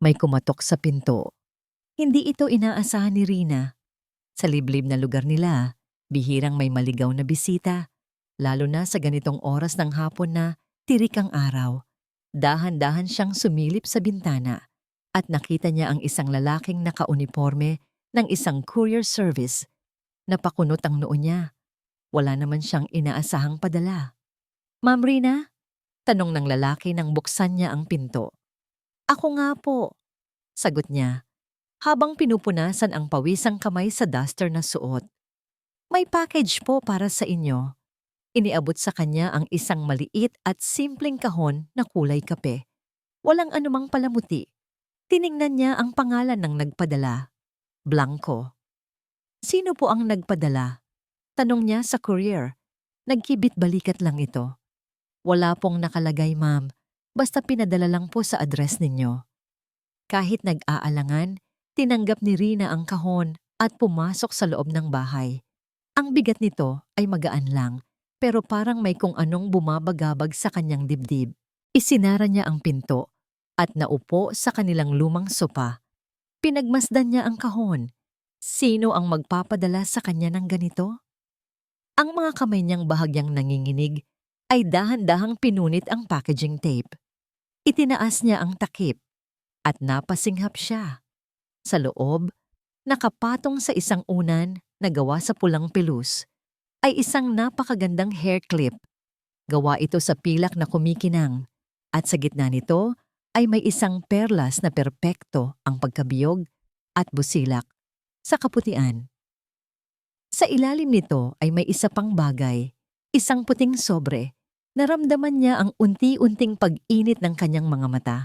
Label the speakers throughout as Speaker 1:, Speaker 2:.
Speaker 1: May kumatok sa pinto. Hindi ito inaasahan ni Rina. Sa liblib na lugar nila, bihirang may maligaw na bisita, lalo na sa ganitong oras ng hapon na tirik ang araw. Dahan-dahan siyang sumilip sa bintana at nakita niya ang isang lalaking nakauniforme ng isang courier service. Napakunot ang noo niya. Wala naman siyang inaasahang padala. "Ma'am Rina?" Tanong ng lalaki nang buksan niya ang pinto. "Ako nga po," sagot niya, habang pinupunasan ang pawisang kamay sa duster na suot. "May package po para sa inyo." Iniabot sa kanya ang isang maliit at simpleng kahon na kulay kape. Walang anumang palamuti. Tiningnan niya ang pangalan ng nagpadala. Blanco. "Sino po ang nagpadala?" Tanong niya sa courier. Nagkibit balikat lang ito. "Wala pong nakalagay, ma'am. Basta pinadala lang po sa address ninyo." Kahit nag-aalangan, tinanggap ni Rina ang kahon at pumasok sa loob ng bahay. Ang bigat nito ay magaan lang, pero parang may kung anong bumabagabag sa kanyang dibdib. Isinara niya ang pinto at naupo sa kanilang lumang sopa. Pinagmasdan niya ang kahon. Sino ang magpapadala sa kanya ng ganito? Ang mga kamay niyang bahagyang nanginginig ay dahan-dahang pinunit ang packaging tape. Itinaas niya ang takip at napasinghap siya. Sa loob, nakapatong sa isang unan na gawa sa pulang pelus, ay isang napakagandang hair clip. Gawa ito sa pilak na kumikinang at sa gitna nito ay may isang perlas na perpekto ang pagkabiyog at busilak sa kaputian. Sa ilalim nito ay may isa pang bagay, isang puting sobre. Naramdaman niya ang unti-unting pag-init ng kanyang mga mata.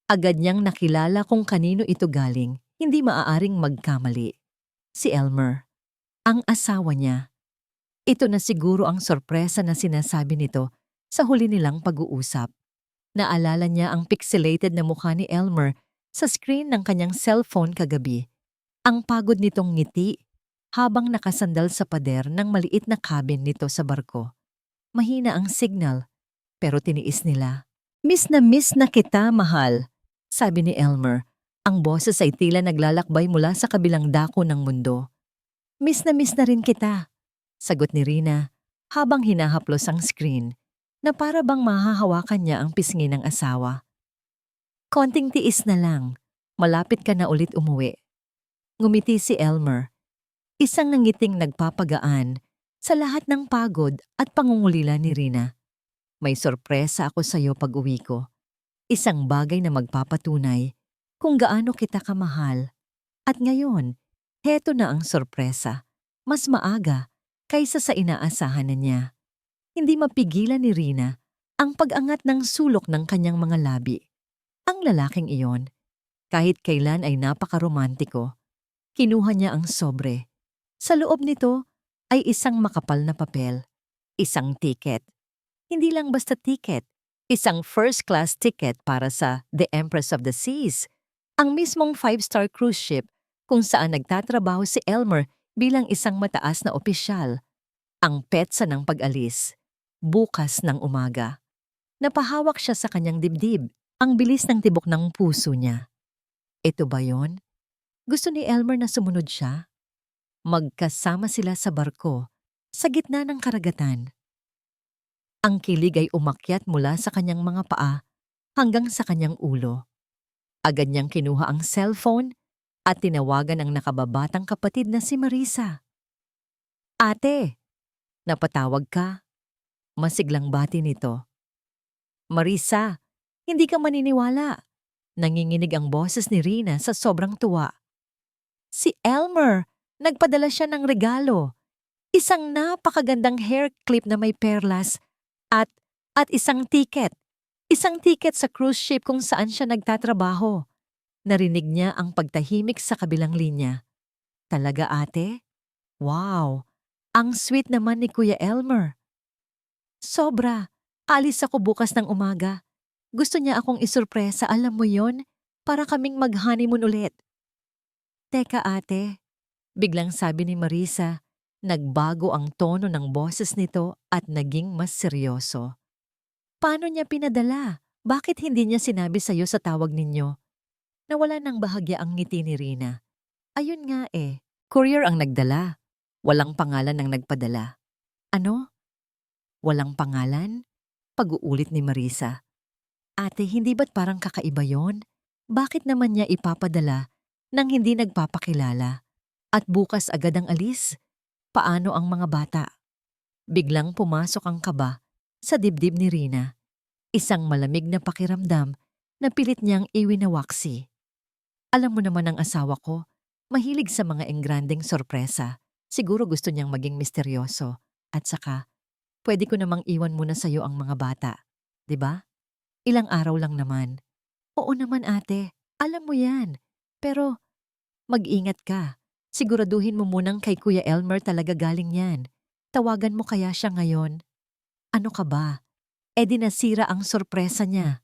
Speaker 1: Agad niyang nakilala kung kanino ito galing, hindi maaaring magkamali. Si Elmer, ang asawa niya. Ito na siguro ang sorpresa na sinasabi nito sa huli nilang pag-uusap. Naalala niya ang pixelated na mukha ni Elmer sa screen ng kanyang cellphone kagabi. Ang pagod nitong ngiti habang nakasandal sa pader ng maliit na cabin nito sa barko. Mahina ang signal, pero tiniis nila. Miss na kita, mahal," sabi ni Elmer. Ang boses ay tila naglalakbay mula sa kabilang dako ng mundo. Miss na rin kita," sagot ni Rina habang hinahaplos ang screen na para bang mahahawakan niya ang pisngi ng asawa. "Konting tiis na lang, malapit ka na ulit umuwi." Ngumiti si Elmer, isang nangiting nagpapagaan sa lahat ng pagod at pangungulila ni Rina. "May sorpresa ako sa iyo pag-uwi ko. Isang bagay na magpapatunay kung gaano kita kamahal. At ngayon, heto na ang sorpresa. Mas maaga kaysa sa inaasahan na niya." Hindi mapigilan ni Rina ang pag-angat ng sulok ng kanyang mga labi. Ang lalaking iyon, kahit kailan ay napakaromantiko. Kinuha niya ang sobre. Sa loob nito ay isang makapal na papel, isang ticket. Hindi lang basta ticket, isang first-class ticket para sa The Empress of the Seas, ang mismong 5-star cruise ship kung saan nagtatrabaho si Elmer bilang isang mataas na opisyal. Ang petsa ng pag-alis, bukas ng umaga. Napahawak siya sa kanyang dibdib, ang bilis ng tibok ng puso niya. Ito ba yon? Gusto ni Elmer na sumunod siya? Magkasama sila sa barko, sa gitna ng karagatan. Ang kilig ay umakyat mula sa kanyang mga paa hanggang sa kanyang ulo. Agad niyang kinuha ang cellphone at tinawagan ang nakababatang kapatid na si Marisa. "Ate, napatawag ka?" Masiglang bati nito. "Marisa, hindi ka maniniwala." Nanginginig ang boses ni Rina sa sobrang tuwa. "Si Elmer, nagpadala siya ng regalo. Isang napakagandang hair clip na may perlas at isang ticket. Isang ticket sa cruise ship kung saan siya nagtatrabaho." Narinig niya ang pagtahimik sa kabilang linya. "Talaga, ate? Wow, ang sweet naman ni Kuya Elmer." "Sobra. Alis ako bukas ng umaga. Gusto niya akong isurpresa, alam mo yon, para kaming mag-honeymoon ulit." "Teka ate," biglang sabi ni Marisa. Nagbago ang tono ng boses nito at naging mas seryoso. "Paano niya pinadala? Bakit hindi niya sinabi sa'yo sa tawag ninyo?" Nawala ng bahagya ang ngiti ni Rina. Ayun nga eh, courier ang nagdala. Walang pangalan ng nagpadala. Ano? Walang pangalan? Pag-uulit ni Marisa. Ate, hindi ba't parang kakaiba yon? Bakit naman niya ipapadala nang hindi nagpapakilala? At bukas agad ang alis? Paano ang mga bata? Biglang pumasok ang kaba sa dibdib ni Rina. Isang malamig na pakiramdam na pilit niyang iwinawaksi. Alam mo naman ang asawa ko, mahilig sa mga engrandeng sorpresa. Siguro gusto niyang maging misteryoso. At saka, pwede ko namang iwan muna sa'yo ang mga bata. 'Di ba? Ilang araw lang naman. Oo naman ate, alam mo yan. Pero mag-ingat ka. Siguraduhin mo munang kay Kuya Elmer talaga galing yan. Tawagan mo kaya siya ngayon. Ano ka ba? E di nasira ang sorpresa niya.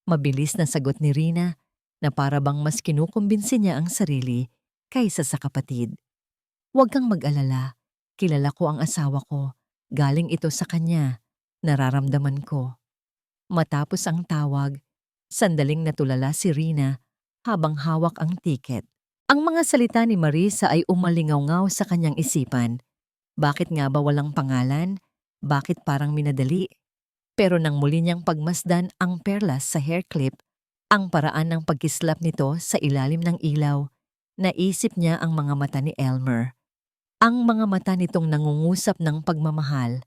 Speaker 1: Mabilis na sagot ni Rina na para bang mas kinukumbinsi niya ang sarili kaysa sa kapatid. Huwag kang mag-alala. Kilala ko ang asawa ko. Galing ito sa kanya. Nararamdaman ko. Matapos ang tawag, sandaling natulala si Rina habang hawak ang tiket. Ang mga salita ni Marisa ay umalingaw-ngaw sa kanyang isipan. Bakit nga ba walang pangalan? Bakit parang minadali? Pero nang muli niyang pagmasdan ang perlas sa hair clip, ang paraan ng pagkislap nito sa ilalim ng ilaw, naisip niya ang mga mata ni Elmer. Ang mga mata nitong nangungusap ng pagmamahal.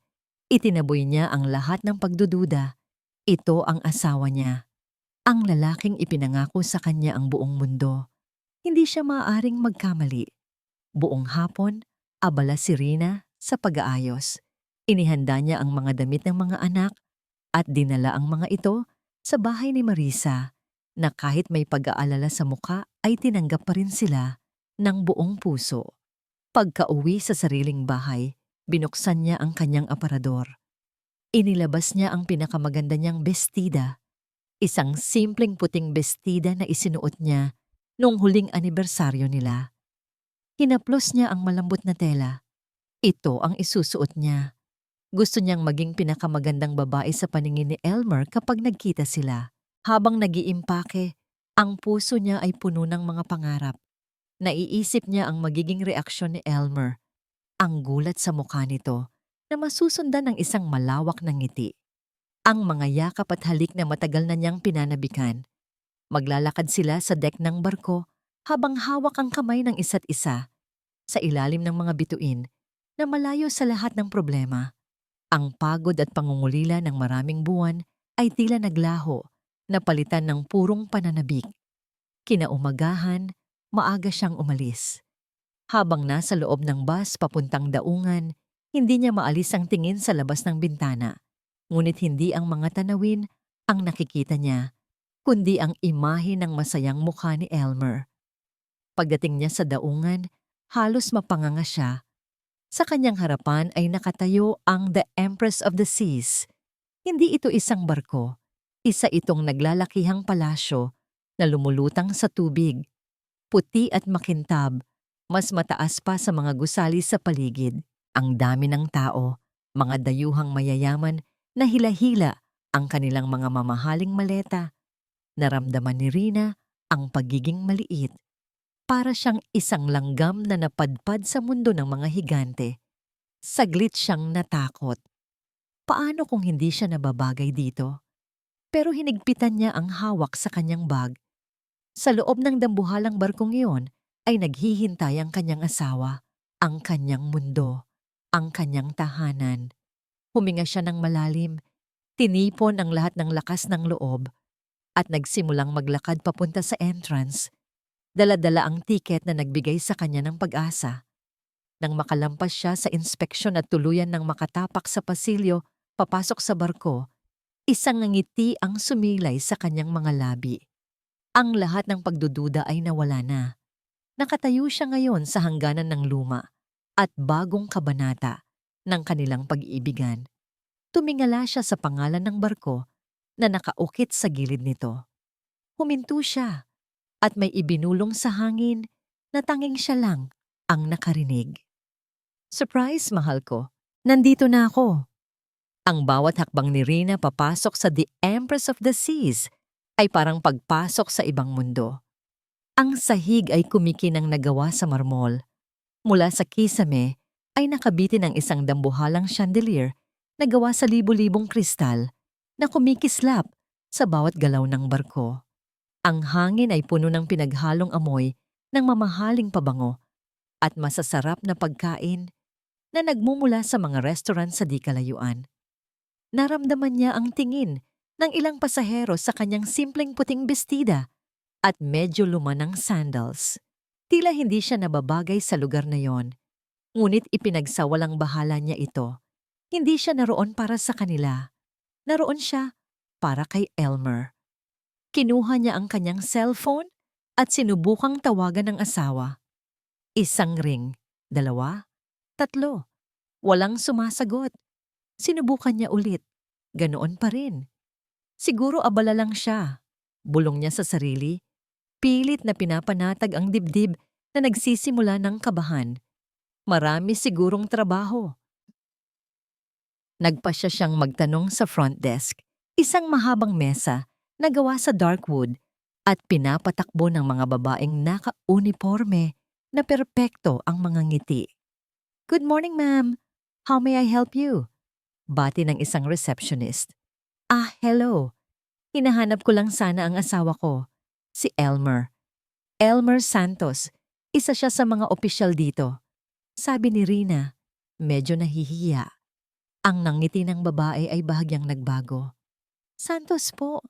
Speaker 1: Itinaboy niya ang lahat ng pagdududa. Ito ang asawa niya. Ang lalaking ipinangako sa kanya ang buong mundo. Hindi siya maaaring magkamali. Buong hapon, abala si Rina sa pag-aayos. Inihanda niya ang mga damit ng mga anak at dinala ang mga ito sa bahay ni Marisa na kahit may pag-aalala sa muka ay tinanggap pa rin sila ng buong puso. Pagka-uwi sa sariling bahay, binuksan niya ang kanyang aparador. Inilabas niya ang pinakamaganda niyang bestida, isang simpleng puting bestida na isinuot niya noong huling anibersaryo nila. Hinaplos niya ang malambot na tela. Ito ang isusuot niya. Gusto niyang maging pinakamagandang babae sa paningin ni Elmer kapag nagkita sila. Habang nag-iimpake, ang puso niya ay puno ng mga pangarap. Naiisip niya ang magiging reaksyon ni Elmer. Ang gulat sa mukha nito na masusundan ng isang malawak na ngiti. Ang mga yakap at halik na matagal na niyang pinanabikan. Maglalakad sila sa deck ng barko habang hawak ang kamay ng isa't isa sa ilalim ng mga bituin na malayo sa lahat ng problema. Ang pagod at pangungulila ng maraming buwan ay tila naglaho, napalitan ng purong pananabik. Kinaumagahan, maaga siyang umalis. Habang nasa loob ng bus papuntang daungan, hindi niya maalis ang tingin sa labas ng bintana. Ngunit hindi ang mga tanawin ang nakikita niya, kundi ang imahe ng masayang mukha ni Elmer. Pagdating niya sa daungan, halos mapanganga siya. Sa kanyang harapan ay nakatayo ang The Empress of the Seas. Hindi ito isang barko. Isa itong naglalakihang palasyo na lumulutang sa tubig. Puti at makintab, mas mataas pa sa mga gusali sa paligid. Ang dami ng tao, mga dayuhang mayayaman na hila-hila ang kanilang mga mamahaling maleta. Naramdaman ni Rina ang pagiging maliit. Para siyang isang langgam na napadpad sa mundo ng mga higante. Saglit siyang natakot. Paano kung hindi siya nababagay dito? Pero hinigpitan niya ang hawak sa kanyang bag. Sa loob ng dambuhalang barkong iyon ay naghihintay ang kanyang asawa, ang kanyang mundo, ang kanyang tahanan. Huminga siya ng malalim, tinipon ang lahat ng lakas ng loob at nagsimulang maglakad papunta sa entrance. Dala-dala ang tiket na nagbigay sa kanya ng pag-asa. Nang makalampas siya sa inspeksyon at tuluyan ng makatapak sa pasilyo papasok sa barko, isang ngiti ang sumilay sa kanyang mga labi. Ang lahat ng pagdududa ay nawala na. Nakatayo siya ngayon sa hangganan ng luma at bagong kabanata ng kanilang pag-iibigan. Tumingala siya sa pangalan ng barko na nakaukit sa gilid nito. Huminto siya at may ibinulong sa hangin na tanging siya lang ang nakarinig. Surprise, mahal ko. Nandito na ako. Ang bawat hakbang ni Rina papasok sa The Empress of the Seas ay parang pagpasok sa ibang mundo. Ang sahig ay kumikinang nagawa sa marmol. Mula sa kisame ay nakabitin ang isang dambuhalang chandelier na gawa sa libu-libong kristal na kumikislap sa bawat galaw ng barko. Ang hangin ay puno ng pinaghalong amoy ng mamahaling pabango at masasarap na pagkain na nagmumula sa mga restaurant sa di kalayuan. Naramdaman niya ang tingin ng ilang pasahero sa kanyang simpleng puting bestida at medyo lumanang sandals. Tila hindi siya nababagay sa lugar na yon, ngunit ipinagsawalang bahala niya ito. Hindi siya naroon para sa kanila. Naroon siya para kay Elmer. Kinuha niya ang kanyang cellphone at sinubukang tawagan ng asawa. Isang ring, 2, 3. Walang sumasagot. Sinubukan niya ulit. Ganoon pa rin. Siguro abala lang siya. Bulong niya sa sarili. Pilit na pinapanatag ang dibdib na nagsisimula ng kabahan. Marami sigurong trabaho. Nagpasya siyang magtanong sa front desk. Isang mahabang mesa na gawa sa dark wood at pinapatakbo ng mga babaeng naka-uniforme na perpekto ang mga ngiti. "Good morning, ma'am. How may I help you?" Bati ng isang receptionist. Hello. Hinahanap ko lang sana ang asawa ko, si Elmer. Elmer Santos, isa siya sa mga opisyal dito. Sabi ni Rina, medyo nahihiya. Ang nangiti ng babae ay bahagyang nagbago. "Santos po."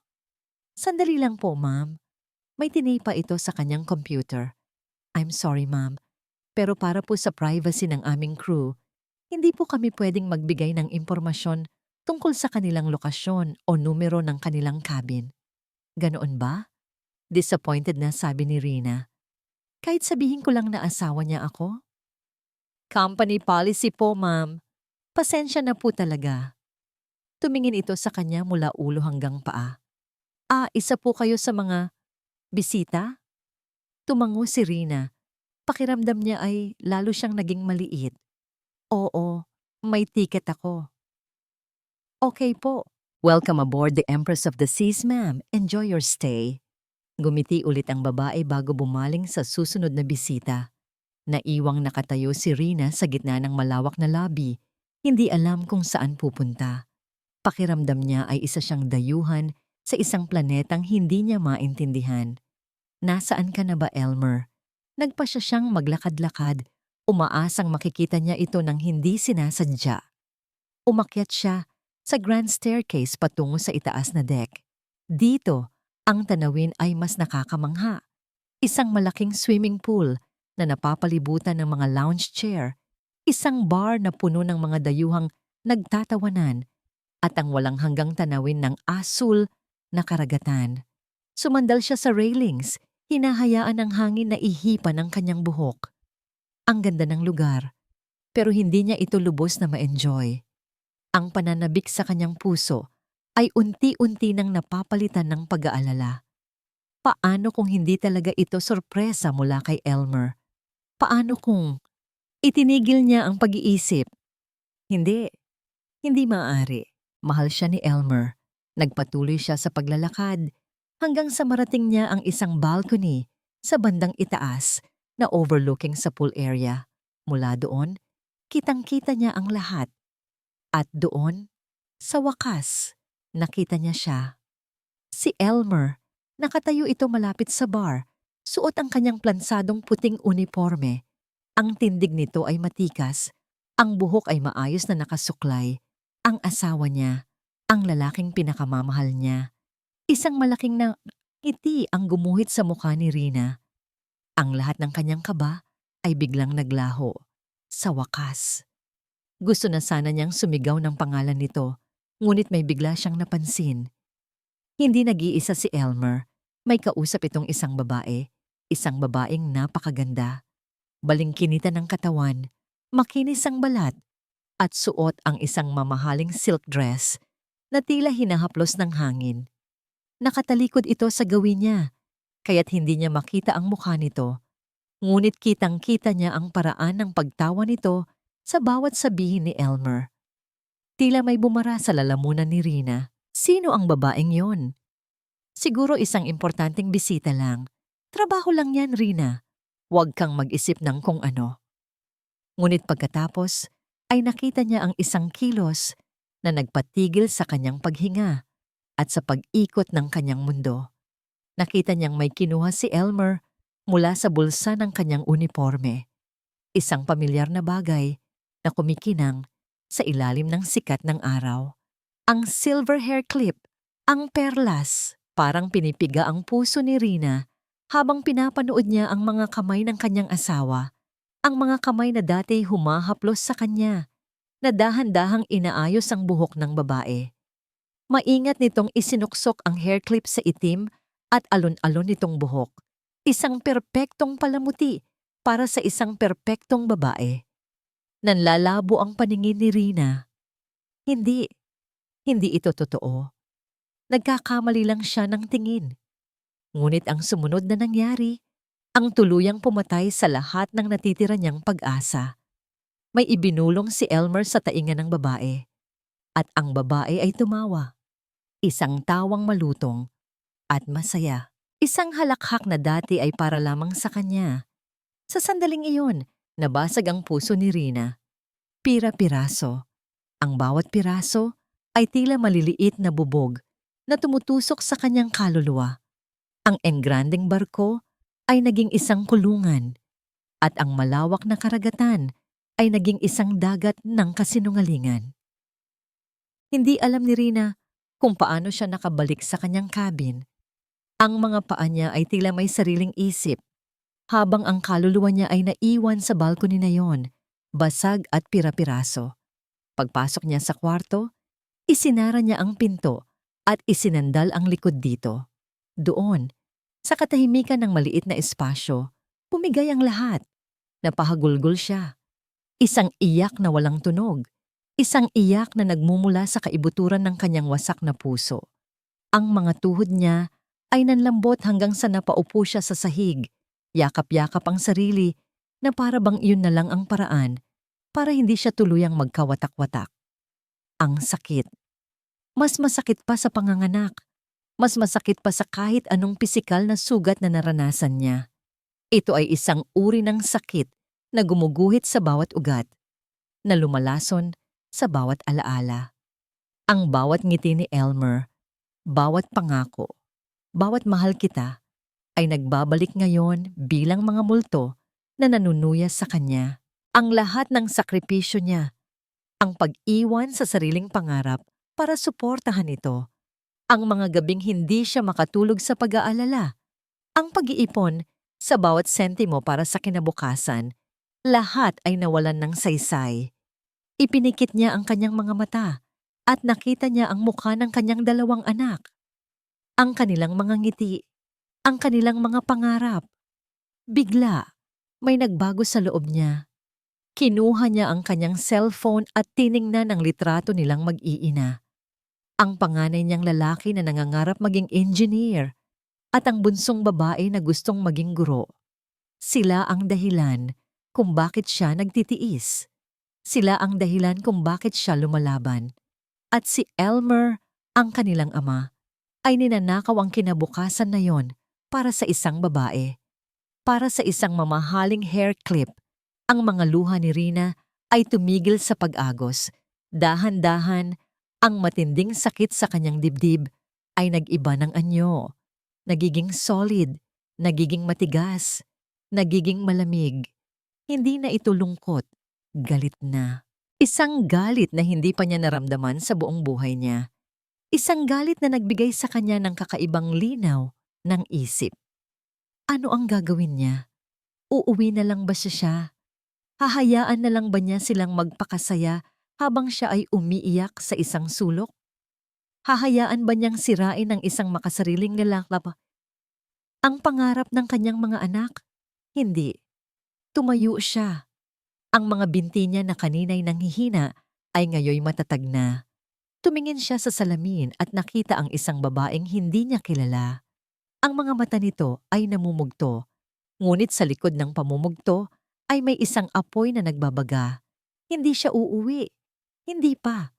Speaker 1: "Sandali lang po, ma'am. May tinipa ito sa kanyang computer. I'm sorry, ma'am, pero para po sa privacy ng aming crew, hindi po kami pwedeng magbigay ng impormasyon tungkol sa kanilang lokasyon o numero ng kanilang cabin." "Ganoon ba?" Disappointed na sabi ni Rina. "Kahit sabihin ko lang na asawa niya ako?" "Company policy po, ma'am. Pasensya na po talaga." Tumingin ito sa kanya mula ulo hanggang paa. Isa po kayo sa mga bisita?" Tumango si Rina. Pakiramdam niya ay lalo siyang naging maliit. "Oo, may ticket ako." "Okay po. Welcome aboard the Empress of the Seas, ma'am. Enjoy your stay." Gumiti ulit ang babae bago bumaling sa susunod na bisita. Naiwang nakatayo si Rina sa gitna ng malawak na lobby. Hindi alam kung saan pupunta. Pakiramdam niya ay isa siyang dayuhan sa isang planetang hindi niya maintindihan. "Nasaan ka na ba, Elmer?" Nagpasya siyang maglakad-lakad, umaasang makikita niya ito nang hindi sinasadya. Umakyat siya sa grand staircase patungo sa itaas na deck. Dito, ang tanawin ay mas nakakamangha. Isang malaking swimming pool na napapalibutan ng mga lounge chair, isang bar na puno ng mga dayuhang nagtatawanan, at ang walang hanggang tanawin ng asul na karagatan. Sumandal siya sa railings, hinahayaan ng hangin na ihipan ang kanyang buhok. Ang ganda ng lugar, pero hindi niya ito lubos na ma-enjoy. Ang pananabik sa kanyang puso ay unti-unti nang napapalitan ng pag-aalala. Paano kung hindi talaga ito sorpresa mula kay Elmer? Paano kung itinigil niya ang pag-iisip? Hindi, hindi maaari. Mahal siya ni Elmer. Nagpatuloy siya sa paglalakad hanggang sa marating niya ang isang balcony sa bandang itaas na overlooking sa pool area. Mula doon, kitang-kita niya ang lahat. At doon, sa wakas, nakita niya siya. Si Elmer. Nakatayo ito malapit sa bar. Suot ang kanyang plansadong puting uniforme. Ang tindig nito ay matikas. Ang buhok ay maayos na nakasuklay. Ang asawa niya, ang lalaking pinakamamahal niya. Isang malaking ngiti ang gumuhit sa mukha ni Rina. Ang lahat ng kanyang kaba ay biglang naglaho. Sa wakas. Gusto na sana niyang sumigaw ng pangalan nito, ngunit may bigla siyang napansin. Hindi nag-iisa si Elmer. May kausap itong isang babaeng napakaganda. Balingkinita ng katawan, makinis ang balat, at suot ang isang mamahaling silk dress na tila hinahaplos ng hangin. Nakatalikod ito sa gawin niya, kaya't hindi niya makita ang mukha nito. Ngunit kitang-kita niya ang paraan ng pagtawa nito sa bawat sabihin ni Elmer. Tila may bumara sa lalamunan ni Rina. Sino ang babaeng yon? Siguro isang importanteng bisita lang. Trabaho lang yan, Rina. Huwag kang mag-isip ng kung ano. Ngunit pagkatapos ay nakita niya ang isang kilos na nagpatigil sa kanyang paghinga at sa pag-ikot ng kanyang mundo. Nakita niyang may kinuha si Elmer mula sa bulsa ng kanyang uniforme. Isang pamilyar na bagay na kumikinang sa ilalim ng sikat ng araw. Ang silver hair clip, ang perlas, parang pinipiga ang puso ni Rina habang pinapanood niya ang mga kamay ng kanyang asawa. Ang mga kamay na dati humahaplos sa kanya, na dahan-dahang inaayos ang buhok ng babae. Maingat nitong isinuksok ang hair clip sa itim at alon-alon nitong buhok. Isang perpektong palamuti para sa isang perpektong babae. Nanlalabo ang paningin ni Rina. Hindi ito totoo. Nagkakamali lang siya ng tingin. Ngunit ang sumunod na nangyari, ang tuluyang pumatay sa lahat ng natitira niyang pag-asa. May ibinulong si Elmer sa tainga ng babae. At ang babae ay tumawa. Isang tawang malutong at masaya. Isang halakhak na dati ay para lamang sa kanya. Sa sandaling iyon, nabasag ang puso ni Rina. Pira-piraso. Ang bawat piraso ay tila maliliit na bubog na tumutusok sa kanyang kaluluwa. Ang engrandeng barko ay naging isang kulungan at ang malawak na karagatan ay naging isang dagat ng kasinungalingan. Hindi alam ni Rina kung paano siya nakabalik sa kanyang cabin. Ang mga paa niya ay tila may sariling isip, habang ang kaluluwa niya ay naiwan sa balcony na yon, basag at pira-piraso. Pagpasok niya sa kwarto, isinara niya ang pinto at isinandal ang likod dito. Doon, sa katahimikan ng maliit na espasyo, pumigay ang lahat. Napahagulgol siya. Isang iyak na walang tunog. Isang iyak na nagmumula sa kaibuturan ng kanyang wasak na puso. Ang mga tuhod niya ay nanlambot hanggang sa napaupo siya sa sahig. Yakap-yakap ang sarili na para bang iyon na lang ang paraan para hindi siya tuluyang magkawatak-watak. Ang sakit. Mas masakit pa sa panganganak. Mas masakit pa sa kahit anong pisikal na sugat na naranasan niya. Ito ay isang uri ng sakit na gumuguhit sa bawat ugat, na lumalason sa bawat alaala. Ang bawat ngiti ni Elmer, bawat pangako, bawat mahal kita, ay nagbabalik ngayon bilang mga multo na nanunuya sa kanya. Ang lahat ng sakripisyo niya, ang pag-iwan sa sariling pangarap para suportahan ito. Ang mga gabing hindi siya makatulog sa pag-aalala. Ang pag-iipon sa bawat sentimo para sa kinabukasan. Lahat ay nawalan ng saysay. Ipinikit niya ang kanyang mga mata at nakita niya ang mukha ng kanyang dalawang anak. Ang kanilang mga ngiti, ang kanilang mga pangarap. Bigla, may nagbago sa loob niya. Kinuha niya ang kanyang cellphone at tiningnan ang litrato nilang mag-iina. Ang panganay niyang lalaki na nangangarap maging engineer at ang bunsong babae na gustong maging guro. Sila ang dahilan kung bakit siya nagtitiis. Sila ang dahilan kung bakit siya lumalaban. At si Elmer, ang kanilang ama, ay ninanakaw ang kinabukasan na yon para sa isang babae. Para sa isang mamahaling hair clip. Ang mga luha ni Rina ay tumigil sa pag-agos. Dahan-dahan, ang matinding sakit sa kanyang dibdib ay nag-iba ng anyo. Nagiging solid, nagiging matigas, nagiging malamig. Hindi na ito lungkot, galit na. Isang galit na hindi pa niya naramdaman sa buong buhay niya. Isang galit na nagbigay sa kanya ng kakaibang linaw ng isip. Ano ang gagawin niya? Uuwi na lang ba siya? Hahayaan na lang ba niya silang magpakasaya habang siya ay umiiyak sa isang sulok? Hahayaan ba niyang sirain ng isang makasariling lalaki ang pangarap ng kanyang mga anak? Hindi. Tumayo siya. Ang mga binti niya na kanina'y nanghihina ay ngayoy matatag na. Tumingin siya sa salamin at nakita ang isang babaeng hindi niya kilala. Ang mga mata nito ay namumugto, ngunit sa likod ng pamumugto ay may isang apoy na nagbabaga. Hindi siya uuwi. Hindi pa.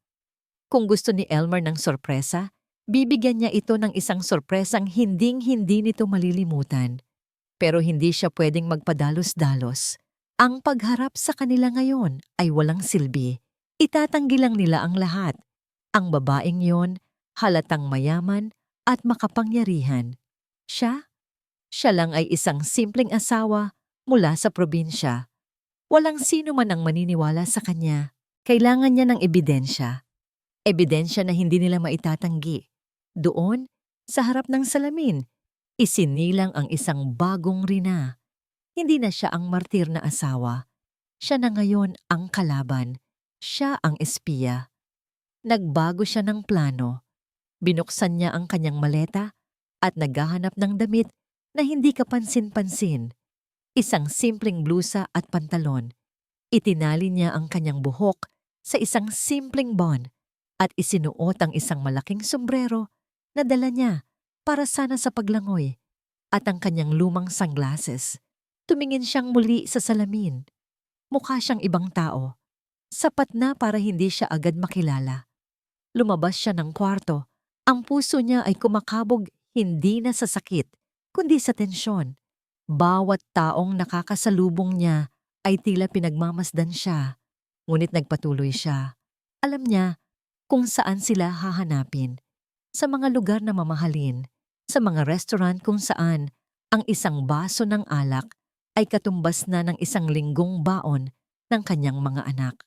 Speaker 1: Kung gusto ni Elmer ng sorpresa, bibigyan niya ito ng isang sorpresang hinding-hindi nito malilimutan. pero hindi siya pwedeng magpadalos-dalos. Ang pagharap sa kanila ngayon ay walang silbi. Itatanggi lang nila ang lahat. Ang babaeng yon, halatang mayaman at makapangyarihan. Siya lang ay isang simpleng asawa mula sa probinsya. Walang sino man ang maniniwala sa kanya. Kailangan niya ng ebidensya. Ebidensya na hindi nila maitatanggi. Doon, sa harap ng salamin, isinilang ang isang bagong Rina. Hindi na siya ang martir na asawa. Siya na ngayon ang kalaban. Siya ang espiya. Nagbago siya ng plano. Binuksan niya ang kanyang maleta at naghahanap ng damit na hindi kapansin-pansin. Isang simpleng blusa at pantalon. Itinali niya ang kanyang buhok sa isang simpleng bon at isinuot ang isang malaking sombrero na dala niya para sana sa paglangoy at ang kanyang lumang sunglasses. Tumingin siyang muli sa salamin. Mukha siyang ibang tao. Sapat na para hindi siya agad makilala. Lumabas siya ng kwarto. Ang puso niya ay kumakabog hindi na sa sakit, kundi sa tensyon. Bawat taong nakakasalubong niya ay tila pinagmamasdan siya. Ngunit nagpatuloy siya. Alam niya kung saan sila hahanapin. Sa mga lugar na mamahalin, sa mga restaurant kung saan ang isang baso ng alak ay katumbas na ng isang linggong baon ng kanyang mga anak.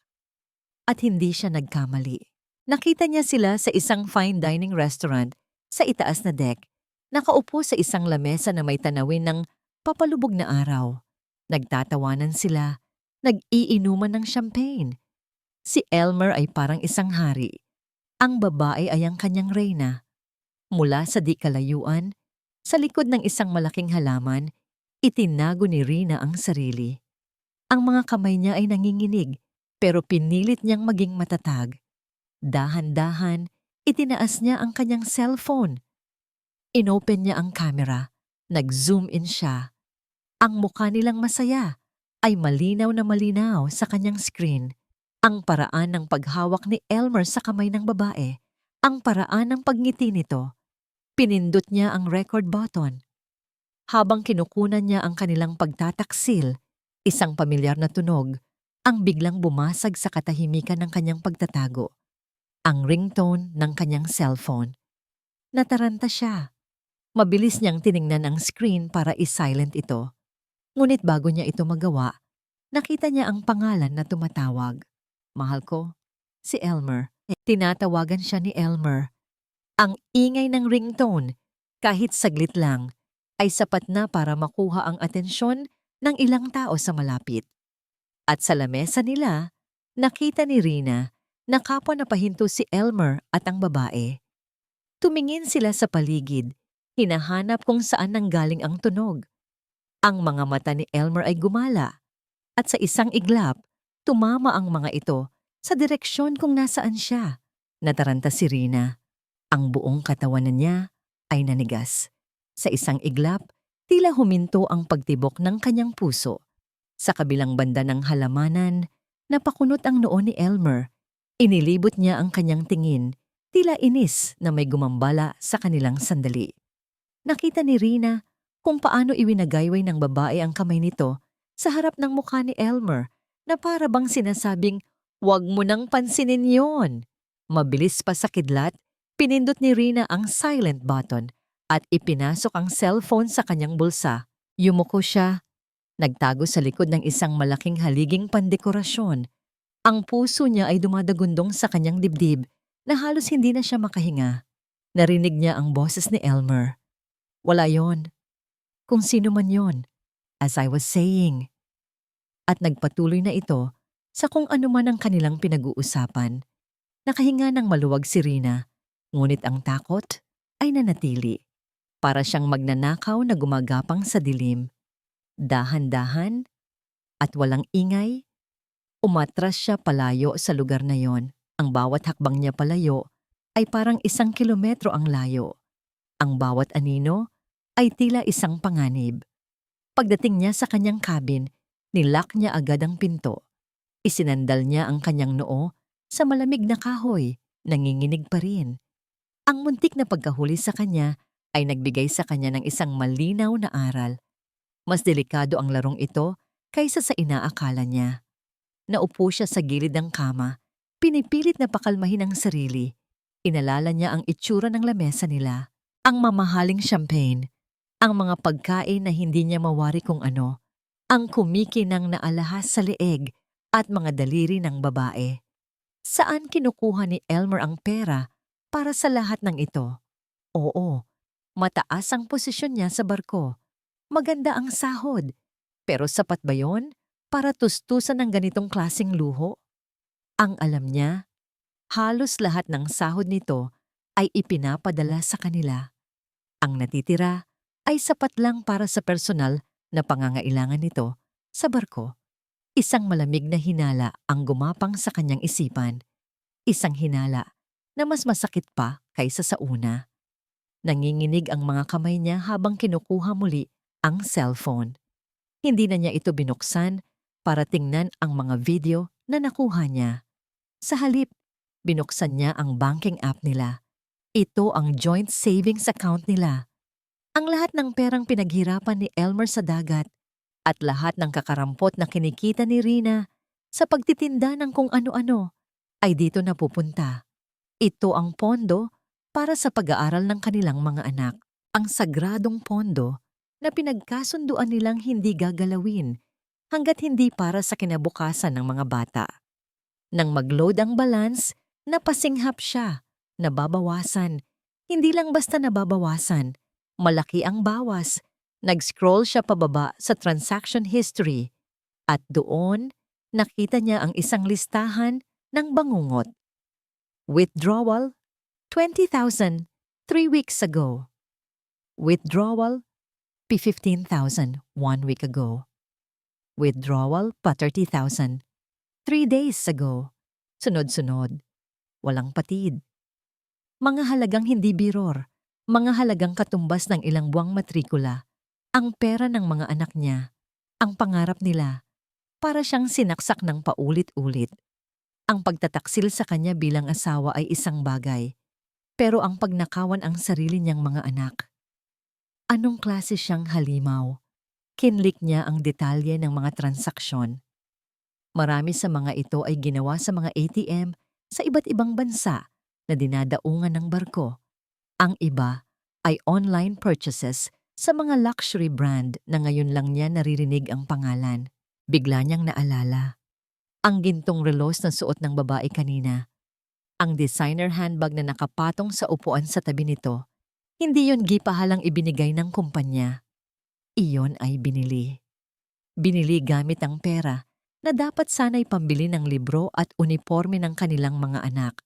Speaker 1: At hindi siya nagkamali. Nakita niya sila sa isang fine dining restaurant sa itaas na deck, nakaupo sa isang lamesa na may tanawin ng papalubog na araw. Nagtatawanan sila, nag-iinuman ng champagne. Si Elmer ay parang isang hari. Ang babae ay ang kanyang reyna. Mula sa di kalayuan, sa likod ng isang malaking halaman, itinago ni Rina ang sarili. Ang mga kamay niya ay nanginginig, pero pinilit niyang maging matatag. Dahan-dahan, itinaas niya ang kanyang cellphone. Inopen niya ang camera, nag-zoom in siya. Ang mukha nilang masaya ay malinaw na malinaw sa kanyang screen. Ang paraan ng paghawak ni Elmer sa kamay ng babae, ang paraan ng pagngiti nito. Pinindot niya ang record button. Habang kinukunan niya ang kanilang pagtataksil, isang pamilyar na tunog ang biglang bumasag sa katahimikan ng kanyang pagtatago. Ang ringtone ng kanyang cellphone. Nataranta siya. Mabilis niyang tiningnan ang screen para i-silent ito. Ngunit bago niya ito magawa, nakita niya ang pangalan na tumatawag. Mahal ko, si Elmer. Tinatawagan siya ni Elmer. Ang ingay ng ringtone, kahit saglit lang, ay sapat na para makuha ang atensyon ng ilang tao sa malapit. At sa lamesa nila, nakita ni Rina na kapwa na pahinto si Elmer at ang babae. Tumingin sila sa paligid, hinahanap kung saan nanggaling ang tunog. Ang mga mata ni Elmer ay gumala, at sa isang iglap, tumama ang mga ito sa direksyon kung nasaan siya. Nataranta si Rina. Ang buong katawanan niya ay nanigas. Sa isang iglap, tila huminto ang pagtibok ng kanyang puso. Sa kabilang banda ng halamanan, napakunot ang noo ni Elmer. Inilibot niya ang kanyang tingin, tila inis na may gumambala sa kanilang sandali. Nakita ni Rina kung paano iwinagayway ng babae ang kamay nito sa harap ng mukha ni Elmer na para bang sinasabing, "Huwag mo nang pansinin yon." Mabilis pa sa kidlat, pinindot ni Rina ang silent button at ipinasok ang cellphone sa kanyang bulsa. Yumuko siya. Nagtago sa likod ng isang malaking haliging pandekorasyon. Ang puso niya ay dumadagundong sa kanyang dibdib na halos hindi na siya makahinga. Narinig niya ang boses ni Elmer. Wala yon. Kung sino man yon. As I was saying. At nagpatuloy na ito sa kung ano man ang kanilang pinag-uusapan. Nakahinga ng maluwag si Rina, ngunit ang takot ay nanatili. Para siyang magnanakaw na gumagapang sa dilim. Dahan-dahan at walang ingay, umatras siya palayo sa lugar na yon. Ang bawat hakbang niya palayo ay parang 1 kilometro ang layo. Ang bawat anino ay tila isang panganib. Pagdating niya sa kanyang cabin, nilock niya agad ang pinto. Isinandal niya ang kanyang noo sa malamig na kahoy, nanginginig pa rin. Ang muntik na pagkahuli sa kanya ay nagbigay sa kanya ng isang malinaw na aral. Mas delikado ang larong ito kaysa sa inaakala niya. Naupo siya sa gilid ng kama, pinipilit na pakalmahin ang sarili. Inalala niya ang itsura ng lamesa nila, ang mamahaling champagne, ang mga pagkain na hindi niya mawari kung ano, ang kumikinang na alahas sa leeg at mga daliri ng babae. Saan kinukuha ni Elmer ang pera para sa lahat ng ito? Oo, mataas ang posisyon niya sa barko. Maganda ang sahod. Pero sapat ba yon para tustusan ng ganitong klaseng luho? Ang alam niya, halos lahat ng sahod nito ay ipinapadala sa kanila. Ang natitira ay sapat lang para sa personal na pangangailangan nito sa barko. Isang malamig na hinala ang gumapang sa kanyang isipan. Isang hinala na mas masakit pa kaysa sa una. Nanginginig ang mga kamay niya habang kinukuha muli ang cellphone. Hindi na niya ito binuksan para tingnan ang mga video na nakuha niya. Sa halip, binuksan niya ang banking app nila. Ito ang joint savings account nila. Ang lahat ng perang pinaghirapan ni Elmer sa dagat at lahat ng kakarampot na kinikita ni Rina sa pagtitinda ng kung ano-ano ay dito napupunta. Ito ang pondo para sa pag-aaral ng kanilang mga anak. Ang sagradong pondo na pinagkasunduan nilang hindi gagalawin hanggat hindi para sa kinabukasan ng mga bata. Nang mag-load ang balance, napasinghap siya, nababawasan. Hindi lang basta nababawasan, malaki ang bawas. Nag-scroll siya pababa sa transaction history at doon nakita niya ang isang listahan ng bangungot. Withdrawal, 20,000 3 weeks ago. Withdrawal, 15,000 1 week ago. Withdrawal pa 30,000 3 days ago. Sunod-sunod. Walang patid. Mga halagang hindi biror. Mga halagang katumbas ng ilang buwang matrikula. Ang pera ng mga anak niya. Ang pangarap nila. Para siyang sinaksak ng paulit-ulit. Ang pagtataksil sa kanya bilang asawa ay isang bagay. Pero ang pagnakawan ang sarili niyang mga anak. Anong klase siyang halimaw? Kinlik niya ang detalye ng mga transaksyon. Marami sa mga ito ay ginawa sa mga ATM sa iba't ibang bansa na dinadaungan ng barko. Ang iba ay online purchases sa mga luxury brand na ngayon lang niya naririnig ang pangalan. Bigla niyang naalala. Ang gintong relos na suot ng babae kanina. Ang designer handbag na nakapatong sa upuan sa tabi nito. Hindi yon gipahalang ibinigay ng kumpanya. Iyon ay binili. Binili gamit ang pera na dapat sana'y pambili ng libro at uniforme ng kanilang mga anak.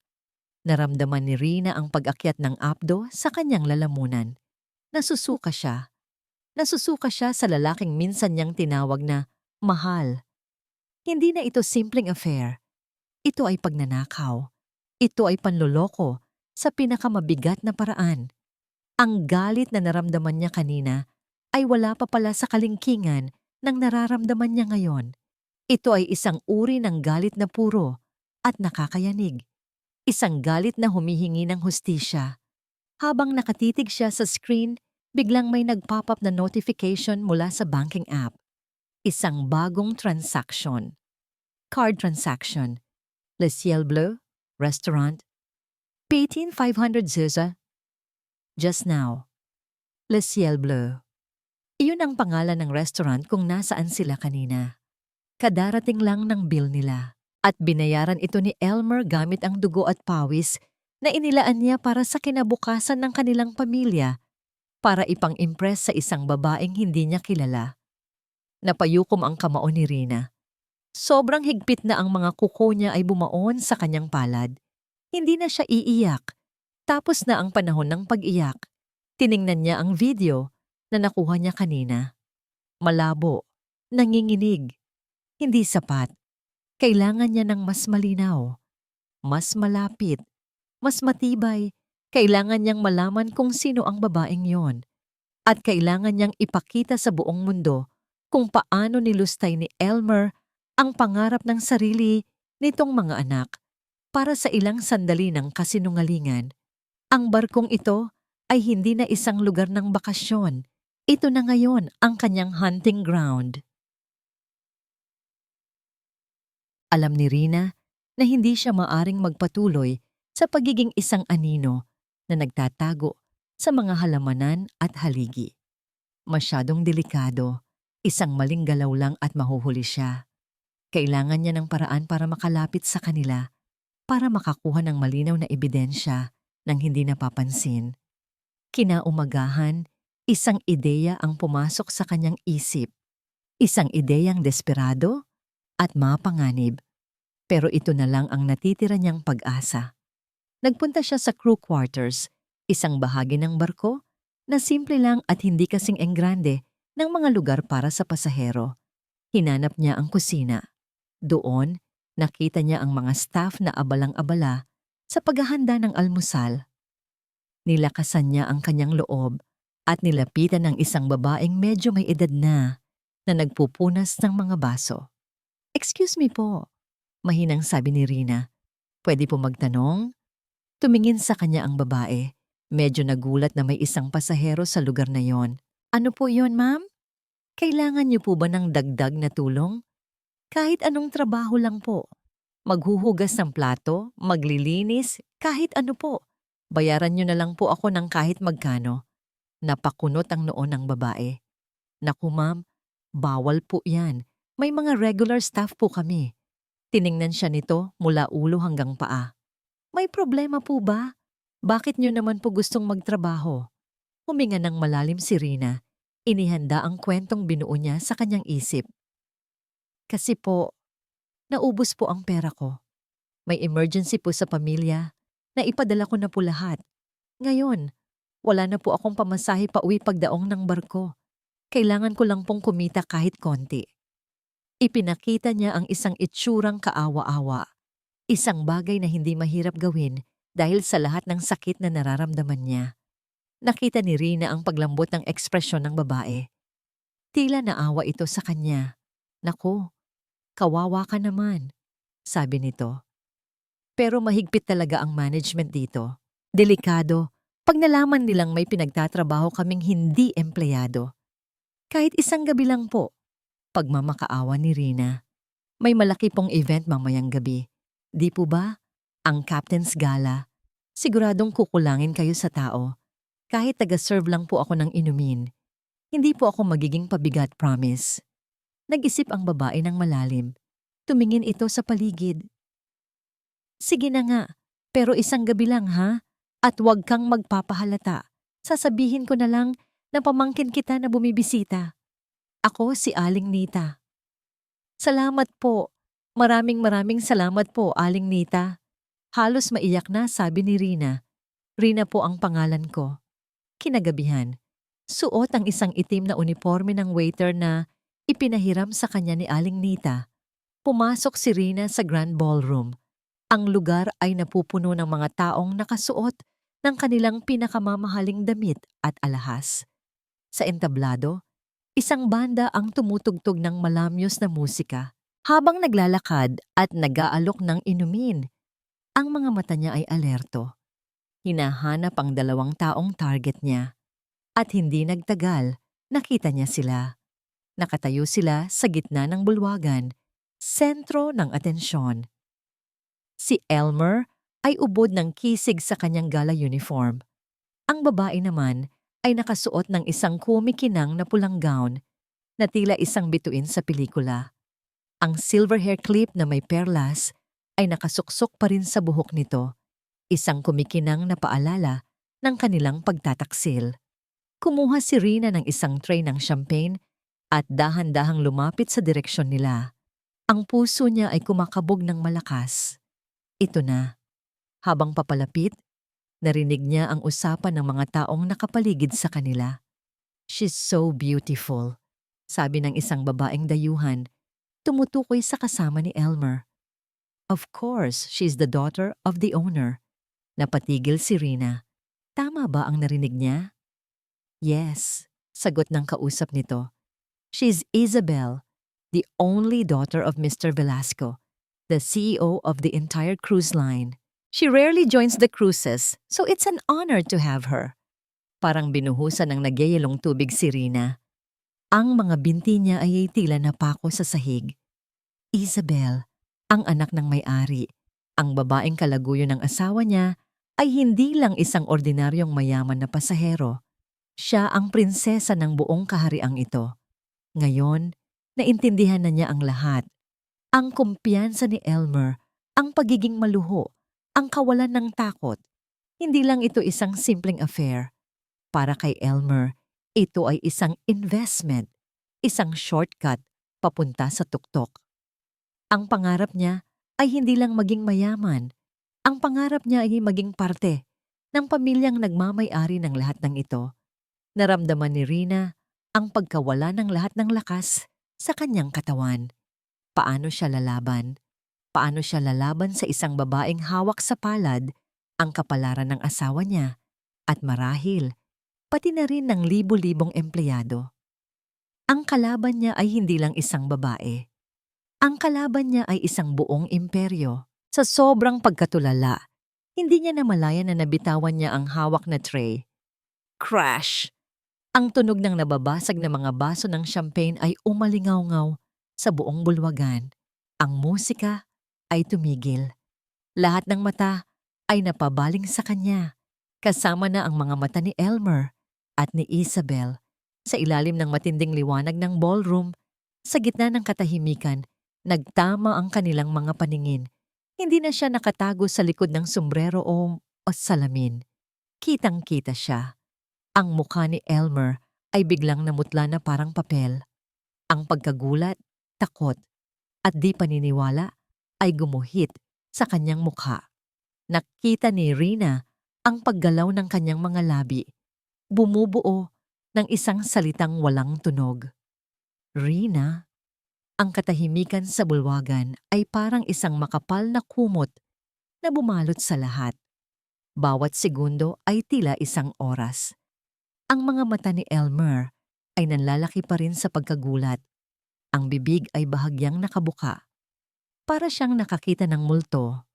Speaker 1: Naramdaman ni Rina ang pag-akyat ng apdo sa kanyang lalamunan. Nasusuka siya. Nasusuka siya sa lalaking minsan niyang tinawag na mahal. Hindi na ito simpleng affair. Ito ay pagnanakaw. Ito ay panloloko sa pinakamabigat na paraan. Ang galit na naramdaman niya kanina ay wala pa pala sa kalingkingan ng nararamdaman niya ngayon. Ito ay isang uri ng galit na puro at nakakayanig. Isang galit na humihingi ng hustisya. Habang nakatitig siya sa screen, biglang may nag-pop up na notification mula sa banking app. Isang bagong transaction. Card transaction. Le Ciel Bleu, Restaurant. 18,500 Zuza. Just now. Le Ciel Bleu. Iyon ang pangalan ng restaurant kung nasaan sila kanina. Kadarating lang ng bill nila at binayaran ito ni Elmer gamit ang dugo at pawis na inilaan niya para sa kinabukasan ng kanilang pamilya para ipang-impress sa isang babaeng hindi niya kilala. Napayukom ang kamao ni Rina. Sobrang higpit na ang mga kuko niya ay bumaon sa kanyang palad. Hindi na siya iiyak. Tapos na ang panahon ng pag-iyak. Tiningnan niya ang video na nakuha niya kanina. Malabo, nanginginig, hindi sapat. Kailangan niya ng mas malinaw, mas malapit, mas matibay. Kailangan niyang malaman kung sino ang babaeng yon. At kailangan niyang ipakita sa buong mundo kung paano nilustay ni Elmer ang pangarap ng sarili nitong mga anak para sa ilang sandali ng kasinungalingan. Ang barkong ito ay hindi na isang lugar ng bakasyon. Ito na ngayon ang kanyang hunting ground. Alam ni Rina na hindi siya maaring magpatuloy sa pagiging isang anino na nagtatago sa mga halamanan at haligi. Masyadong delikado, isang maling galaw lang at mahuhuli siya. Kailangan niya ng paraan para makalapit sa kanila, para makakuha ng malinaw na ebidensya nang hindi napapansin. Kinaumagahan, isang ideya ang pumasok sa kanyang isip. Isang ideyang desperado at mapanganib. Pero ito na lang ang natitira niyang pag-asa. Nagpunta siya sa crew quarters, isang bahagi ng barko na simple lang at hindi kasing enggrande ng mga lugar para sa pasahero. Hinanap niya ang kusina. Doon, nakita niya ang mga staff na abalang-abala sa paghahanda ng almusal. Nilakasan niya ang kanyang loob at nilapitan ng isang babaeng medyo may edad na nagpupunas ng mga baso. "Excuse me po," mahinang sabi ni Rina. "Pwede po magtanong?" Tumingin sa kanya ang babae. Medyo nagulat na may isang pasahero sa lugar na yon. "Ano po yon, ma'am? Kailangan niyo po ba ng dagdag na tulong?" "Kahit anong trabaho lang po. Maghuhugas ng plato, maglilinis, kahit ano po. Bayaran niyo na lang po ako ng kahit magkano." Napakunot ang noo ng babae. "Naku ma'am, bawal po yan. May mga regular staff po kami." Tiningnan siya nito mula ulo hanggang paa. "May problema po ba? Bakit niyo naman po gustong magtrabaho?" Huminga ng malalim si Rina. Inihanda ang kwentong binuo niya sa kanyang isip. "Kasi po, naubos po ang pera ko. May emergency po sa pamilya. Naipadala ko na po lahat. Ngayon, wala na po akong pamasahe pa uwi pagdaong ng barko. Kailangan ko lang pong kumita kahit konti." Ipinakita niya ang isang itsurang kaawa-awa. Isang bagay na hindi mahirap gawin dahil sa lahat ng sakit na nararamdaman niya. Nakita ni Rina ang paglambot ng ekspresyon ng babae. Tila naawa ito sa kanya. "Naku, kawawa ka naman," sabi nito. Pero mahigpit talaga ang management dito. Delikado pag nalaman nilang may pinagtatrabaho kaming hindi empleyado. "Kahit isang gabi lang po." Pagmamakaawa ni Rina. "May malaki pong event mamayang gabi. Di po ba? Ang Captain's Gala. Siguradong kukulangin kayo sa tao. Kahit taga-serve lang po ako ng inumin. Hindi po ako magiging pabigat, promise." Nag-isip ang babae ng malalim. Tumingin ito sa paligid. "Sige na nga, pero isang gabi lang ha? At huwag kang magpapahalata. Sasabihin ko na lang na pamangkin kita na bumibisita. Ako si Aling Nita." "Salamat po. Maraming salamat po, Aling Nita." Halos maiyak na sabi ni Rina. Rina po ang pangalan ko. Kinagabihan, suot ang isang itim na uniforme ng waiter na ipinahiram sa kanya ni Aling Nita. Pumasok si Rina sa Grand Ballroom. Ang lugar ay napupuno ng mga taong nakasuot ng kanilang pinakamamahaling damit at alahas. Sa entablado, isang banda ang tumutugtog ng malamyos na musika. Habang naglalakad at nag-aalok ng inumin, ang mga mata niya ay alerto. Hinahanap ang dalawang taong target niya. At hindi nagtagal, nakita niya sila. Nakatayo sila sa gitna ng bulwagan, sentro ng atensyon. Si Elmer ay ubod ng kisig sa kanyang gala uniform. Ang babae naman ay nakasuot ng isang kumikinang na pulang gown na tila isang bituin sa pelikula. Ang silver hair clip na may perlas ay nakasuksok pa rin sa buhok nito, isang kumikinang na paalala ng kanilang pagtataksil. Kumuha si Rina ng isang tray ng champagne at dahan-dahang lumapit sa direksyon nila. Ang puso niya ay kumakabog ng malakas. Ito na. Habang papalapit, narinig niya ang usapan ng mga taong nakapaligid sa kanila. "She's so beautiful," sabi ng isang babaeng dayuhan, tumutukoy sa kasama ni Elmer. "Of course, she's the daughter of the owner." Napatigil si Rina. Tama ba ang narinig niya? "Yes," sagot ng kausap nito. "She's Isabel, the only daughter of Mr. Velasco, the CEO of the entire cruise line. She rarely joins the cruises, so it's an honor to have her." Parang binuhusan ng nagyayalong tubig si Rina. Ang mga binti niya ay tila napako sa sahig. Isabel, ang anak ng may-ari, ang babaeng kalaguyo ng asawa niya, ay hindi lang isang ordinaryong mayaman na pasahero. Siya ang prinsesa ng buong kahariang ito. Ngayon, naintindihan na niya ang lahat. Ang kumpiyansa ni Elmer, ang pagiging maluho, ang kawalan ng takot. Hindi lang ito isang simpleng affair. Para kay Elmer, ito ay isang investment, isang shortcut papunta sa tuktok. Ang pangarap niya ay hindi lang maging mayaman. Ang pangarap niya ay maging parte ng pamilyang nagmamay-ari ng lahat ng ito. Naramdaman ni Rina ang pagkawala ng lahat ng lakas sa kanyang katawan. Paano siya lalaban? Paano siya lalaban sa isang babaeng hawak sa palad ang kapalaran ng asawa niya at marahil pati na rin ng libo-libong empleyado? Ang kalaban niya ay hindi lang isang babae. Ang kalaban niya ay isang buong imperyo. Sa sobrang pagkatulala, hindi niya namalayan na nabitawan niya ang hawak na tray. Crash! Ang tunog ng nababasag na mga baso ng champagne ay umalingaw-ngaw sa buong bulwagan. Ang musika ay tumigil. Lahat ng mata ay napabaling sa kanya, kasama na ang mga mata ni Elmer at ni Isabel. Sa ilalim ng matinding liwanag ng ballroom, sa gitna ng katahimikan, nagtama ang kanilang mga paningin. Hindi na siya nakatago sa likod ng sombrero o salamin. Kitang-kita siya. Ang mukha ni Elmer ay biglang namutla na parang papel. Ang pagkagulat, takot, at di paniniwala ay gumuhit sa kanyang mukha. Nakita ni Rina ang paggalaw ng kanyang mga labi. Bumubuo ng isang salitang walang tunog. Rina? Ang katahimikan sa bulwagan ay parang isang makapal na kumot na bumalot sa lahat. Bawat segundo ay tila isang oras. Ang mga mata ni Elmer ay nanlalaki pa rin sa pagkagulat. Ang bibig ay bahagyang nakabuka. Para siyang nakakita ng multo.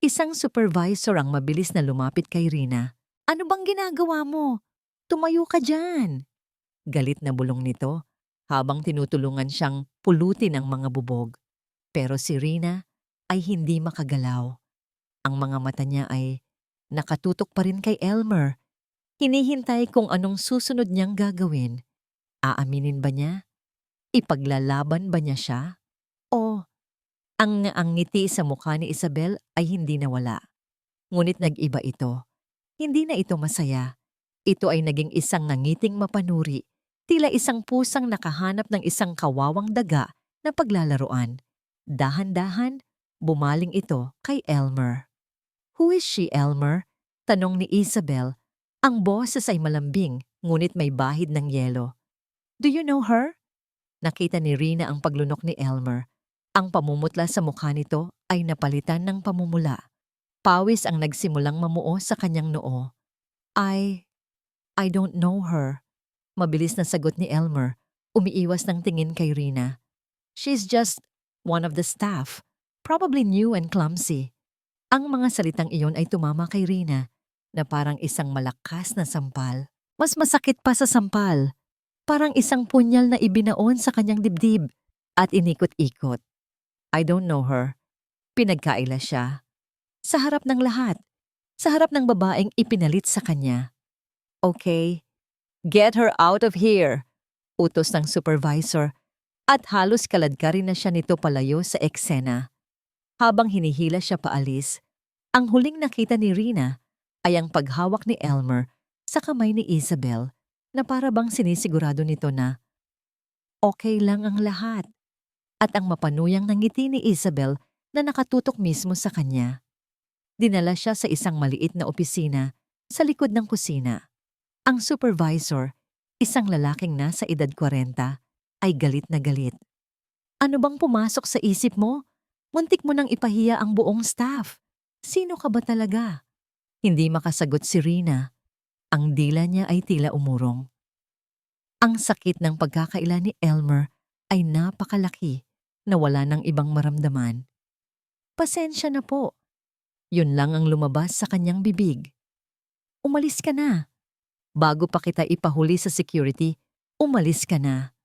Speaker 1: Isang supervisor ang mabilis na lumapit kay Rina. "Ano bang ginagawa mo? Tumayo ka dyan!" Galit na bulong nito habang tinutulungan siyang pulutin ang mga bubog. Pero si Rina ay hindi makagalaw. Ang mga mata niya ay nakatutok pa rin kay Elmer. Hinihintay kung anong susunod niyang gagawin. Aaminin ba niya? Ipaglalaban ba niya siya? O ang ngiti sa mukha ni Isabel ay hindi nawala. Ngunit nag-iba ito. Hindi na ito masaya. Ito ay naging isang nangiting mapanuri. Tila isang pusang nakahanap ng isang kawawang daga na paglalaruan. Dahan-dahan, bumaling ito kay Elmer. "Who is she, Elmer?" tanong ni Isabel. Ang boses ay malambing, ngunit may bahid ng yelo. "Do you know her?" Nakita ni Rina ang paglunok ni Elmer. Ang pamumutla sa mukha nito ay napalitan ng pamumula. Pawis ang nagsimulang mamuo sa kanyang noo. I don't know her." Mabilis na sagot ni Elmer, umiiwas ng tingin kay Rina. "She's just one of the staff, probably new and clumsy." Ang mga salitang iyon ay tumama kay Rina na parang isang malakas na sampal. Mas masakit pa sa sampal. Parang isang punyal na ibinaon sa kanyang dibdib at inikot-ikot. "I don't know her." Pinagkaila siya. Sa harap ng lahat. Sa harap ng babaeng ipinalit sa kanya. "Okay, get her out of here," utos ng supervisor, at halos kaladkarin na siya nito palayo sa eksena. Habang hinihila siya paalis, ang huling nakita ni Rina ay ang paghawak ni Elmer sa kamay ni Isabel na para bang sinisigurado nito na okay lang ang lahat, at ang mapanuyang ngiti ni Isabel na nakatutok mismo sa kanya. Dinala siya sa isang maliit na opisina sa likod ng kusina. Ang supervisor, isang lalaking nasa edad 40, ay galit na galit. "Ano bang pumasok sa isip mo? Muntik mo nang ipahiya ang buong staff. Sino ka ba talaga?" Hindi makasagot si Rina. Ang dila niya ay tila umurong. Ang sakit ng pagkakaila ni Elmer ay napakalaki na wala ng ibang maramdaman. "Pasensya na po." Yun lang ang lumabas sa kanyang bibig. "Umalis ka na." Bago pa kita ipahuli sa security, umalis ka na.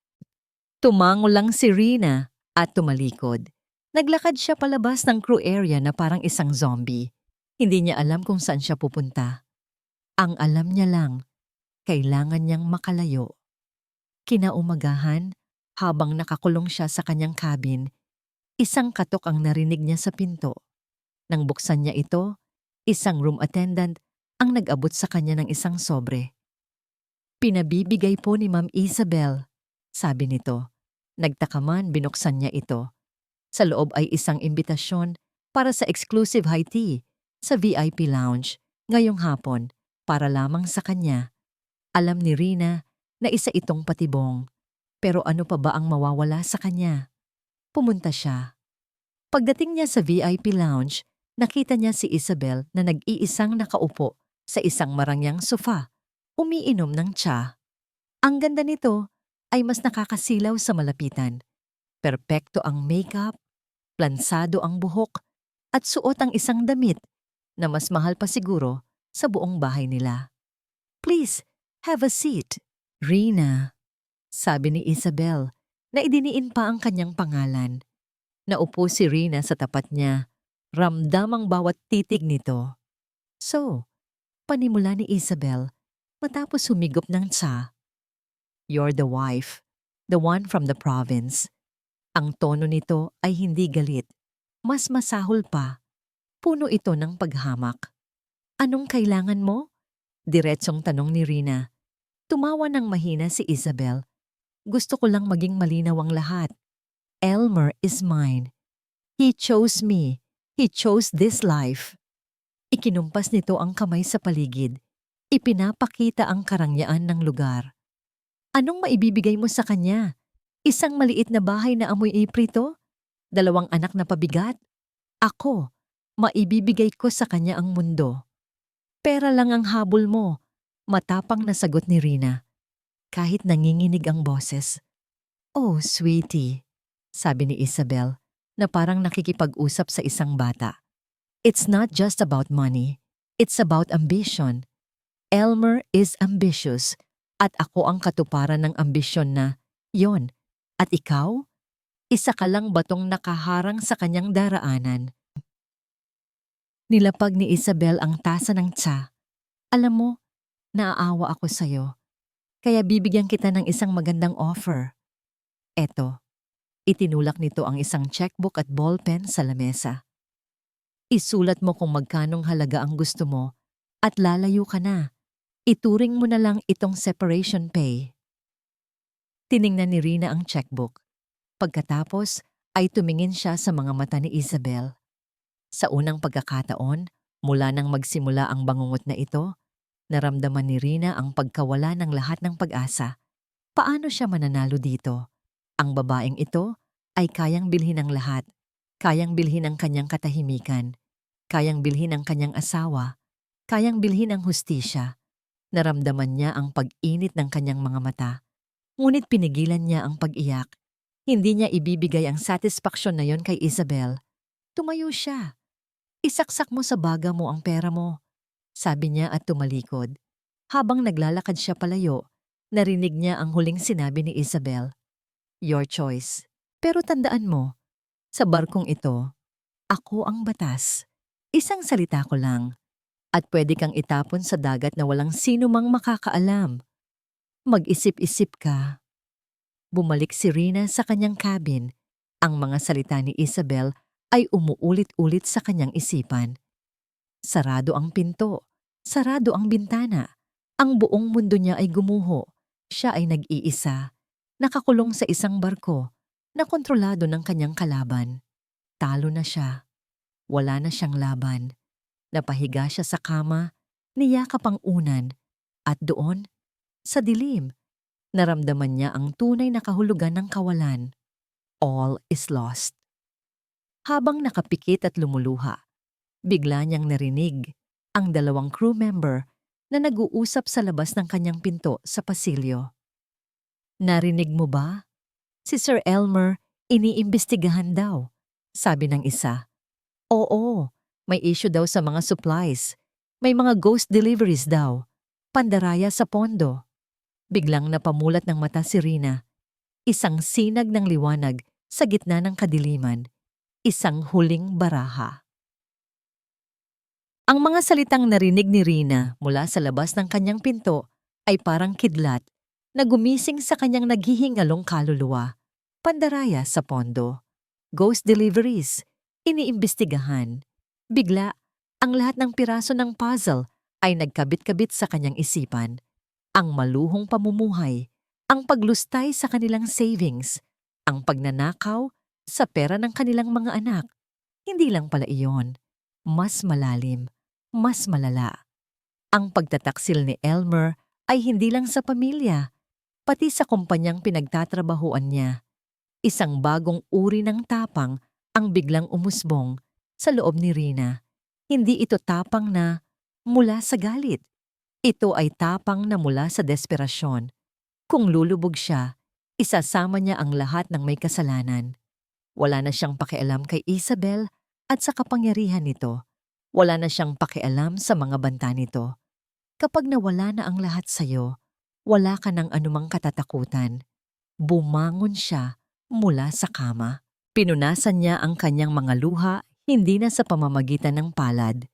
Speaker 1: Tumango lang si Rina at tumalikod. Naglakad siya palabas ng crew area na parang isang zombie. Hindi niya alam kung saan siya pupunta. Ang alam niya lang, kailangan niyang makalayo. Kinaumagahan, habang nakakulong siya sa kanyang cabin, isang katok ang narinig niya sa pinto. Nang buksan niya ito, isang room attendant ang nag-abot sa kanya ng isang sobre. Pinabibigay po ni Ma'am Isabel, sabi nito. Nagtaka man binuksan niya ito. Sa loob ay isang imbitasyon para sa exclusive high tea sa VIP lounge ngayong hapon para lamang sa kanya. Alam ni Rina na isa itong patibong. Pero ano pa ba ang mawawala sa kanya? Pumunta siya. Pagdating niya sa VIP lounge, nakita niya si Isabel na nag-iisang nakaupo sa isang marangyang sofa, umiinom ng tsa. Ang ganda nito ay mas nakakasilaw sa malapitan. Perpekto ang makeup, plansado ang buhok, at suot ang isang damit na mas mahal pa siguro sa buong bahay nila. Please, have a seat. Rina, sabi ni Isabel na idiniin pa ang kanyang pangalan. Naupo si Rina sa tapat niya. Ramdam ang bawat titig nito. So, panimula ni Isabel matapos humigop ng tsa. You're the wife, the one from the province. Ang tono nito ay hindi galit. Mas masahol pa. Puno ito ng paghamak. Anong kailangan mo? Diretsong tanong ni Rina. Tumawa ng mahina si Isabel. Gusto ko lang maging malinaw ang lahat. Elmer is mine. He chose me. He chose this life. Ikinumpas nito ang kamay sa paligid. Ipinapakita ang karangyaan ng lugar. Anong maibibigay mo sa kanya? Isang maliit na bahay na amoy iprito? 2 anak na pabigat? Ako, maibibigay ko sa kanya ang mundo. Pera lang ang habol mo, matapang na sagot ni Rina. Kahit nanginginig ang boses. Oh, sweetie, sabi ni Isabel na parang nakikipag-usap sa isang bata. It's not just about money. It's about ambition. Elmer is ambitious at ako ang katuparan ng ambisyon na yon. At ikaw? Isa ka lang batong nakaharang sa kanyang daraanan. Nilapag ni Isabel ang tasa ng tsa. Alam mo, naaawa ako sa'yo. Kaya bibigyan kita ng isang magandang offer. Eto, itinulak nito ang isang checkbook at ballpen sa lamesa. Isulat mo kung magkanong halaga ang gusto mo at lalayo ka na. Ituring mo na lang itong separation pay. Tiningnan ni Rina ang checkbook. Pagkatapos ay tumingin siya sa mga mata ni Isabel. Sa unang pagkakataon, mula nang magsimula ang bangungot na ito, naramdaman ni Rina ang pagkawala ng lahat ng pag-asa. Paano siya mananalo dito? Ang babaeng ito ay kayang bilhin ang lahat. Kayang bilhin ang kanyang katahimikan. Kayang bilhin ang kanyang asawa. Kayang bilhin ang hustisya. Naramdaman niya ang pag-init ng kanyang mga mata. Ngunit pinigilan niya ang pag-iyak. Hindi niya ibibigay ang satisfaksyon na yon kay Isabel. Tumayo siya. Isaksak mo sa baga mo ang pera mo, sabi niya at tumalikod. Habang naglalakad siya palayo, narinig niya ang huling sinabi ni Isabel. Your choice. Pero tandaan mo, sa barkong ito, ako ang batas. Isang salita ko lang. At pwede kang itapon sa dagat na walang sino mang makakaalam. Mag-isip-isip ka. Bumalik si Rina sa kanyang cabin. Ang mga salita ni Isabel ay umuulit-ulit sa kanyang isipan. Sarado ang pinto. Sarado ang bintana. Ang buong mundo niya ay gumuho. Siya ay nag-iisa. Nakakulong sa isang barko na kontrolado ng kanyang kalaban. Talo na siya. Wala na siyang laban. Napahiga siya sa kama, niyakap ang unan, at doon, sa dilim, naramdaman niya ang tunay na kahulugan ng kawalan. All is lost. Habang nakapikit at lumuluha, bigla niyang narinig ang 2 crew member na nag-uusap sa labas ng kanyang pinto sa pasilyo. Narinig mo ba? Si Sir Elmer iniimbestigahan daw, sabi ng isa. Oo. May issue daw sa mga supplies. May mga ghost deliveries daw. Pandaraya sa pondo. Biglang napamulat ng mata si Rina. Isang sinag ng liwanag sa gitna ng kadiliman. Isang huling baraha. Ang mga salitang narinig ni Rina mula sa labas ng kanyang pinto ay parang kidlat na gumising sa kanyang naghihingalong kaluluwa. Pandaraya sa pondo. Ghost deliveries. Iniimbestigahan. Bigla, ang lahat ng piraso ng puzzle ay nagkabit-kabit sa kanyang isipan. Ang maluhong pamumuhay, ang paglustay sa kanilang savings, ang pagnanakaw sa pera ng kanilang mga anak. Hindi lang pala iyon. Mas malalim, mas malala. Ang pagtataksil ni Elmer ay hindi lang sa pamilya, pati sa kumpanyang pinagtatrabahuan niya. Isang bagong uri ng tapang ang biglang umusbong sa loob ni Rina. Hindi ito tapang na mula sa galit. Ito ay tapang na mula sa desperasyon. Kung lulubog siya, isasama niya ang lahat ng may kasalanan. Wala na siyang pakialam kay Isabel at sa kapangyarihan nito. Wala na siyang pakialam sa mga banta nito. Kapag nawala na ang lahat sa'yo, wala ka ng anumang katatakutan. Bumangon siya mula sa kama. Pinunasan niya ang kanyang mga luha hindi na sa pamamagitan ng palad,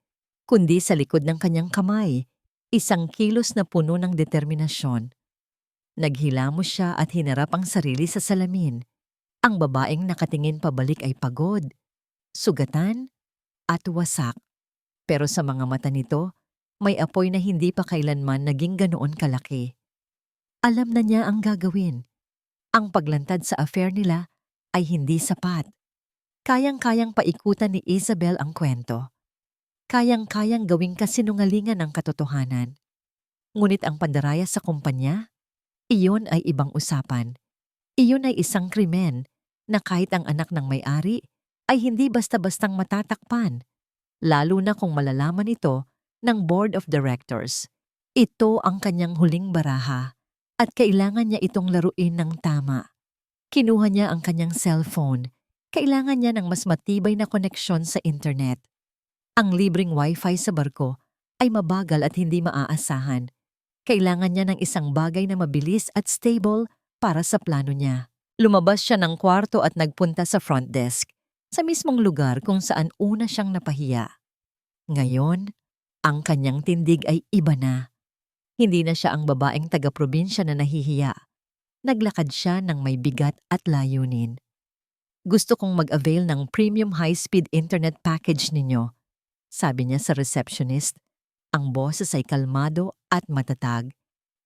Speaker 1: kundi sa likod ng kanyang kamay, isang kilos na puno ng determinasyon. Naghilamos siya at hinarap ang sarili sa salamin. Ang babaeng nakatingin pabalik ay pagod, sugatan, at wasak. Pero sa mga mata nito, may apoy na hindi pa kailanman naging ganoon kalaki. Alam na niya ang gagawin. Ang paglantad sa affair nila ay hindi sapat. Kayang-kayang paikutan ni Isabel ang kwento. Kayang-kayang gawing kasinungalingan ang katotohanan. Ngunit ang pandaraya sa kumpanya, iyon ay ibang usapan. Iyon ay isang krimen na kahit ang anak ng may-ari ay hindi basta-bastang matatakpan, lalo na kung malalaman ito ng board of directors. Ito ang kanyang huling baraha at kailangan niya itong laruin ng tama. Kinuha niya ang kanyang cellphone. Kailangan niya ng mas matibay na koneksyon sa internet. Ang libreng wifi sa barko ay mabagal at hindi maaasahan. Kailangan niya ng isang bagay na mabilis at stable para sa plano niya. Lumabas siya ng kwarto at nagpunta sa front desk, sa mismong lugar kung saan una siyang napahiya. Ngayon, ang kanyang tindig ay iba na. Hindi na siya ang babaeng taga-probinsya na nahihiya. Naglakad siya ng may bigat at layunin. Gusto kong mag-avail ng premium high-speed internet package ninyo, sabi niya sa receptionist. Ang boses ay kalmado at matatag.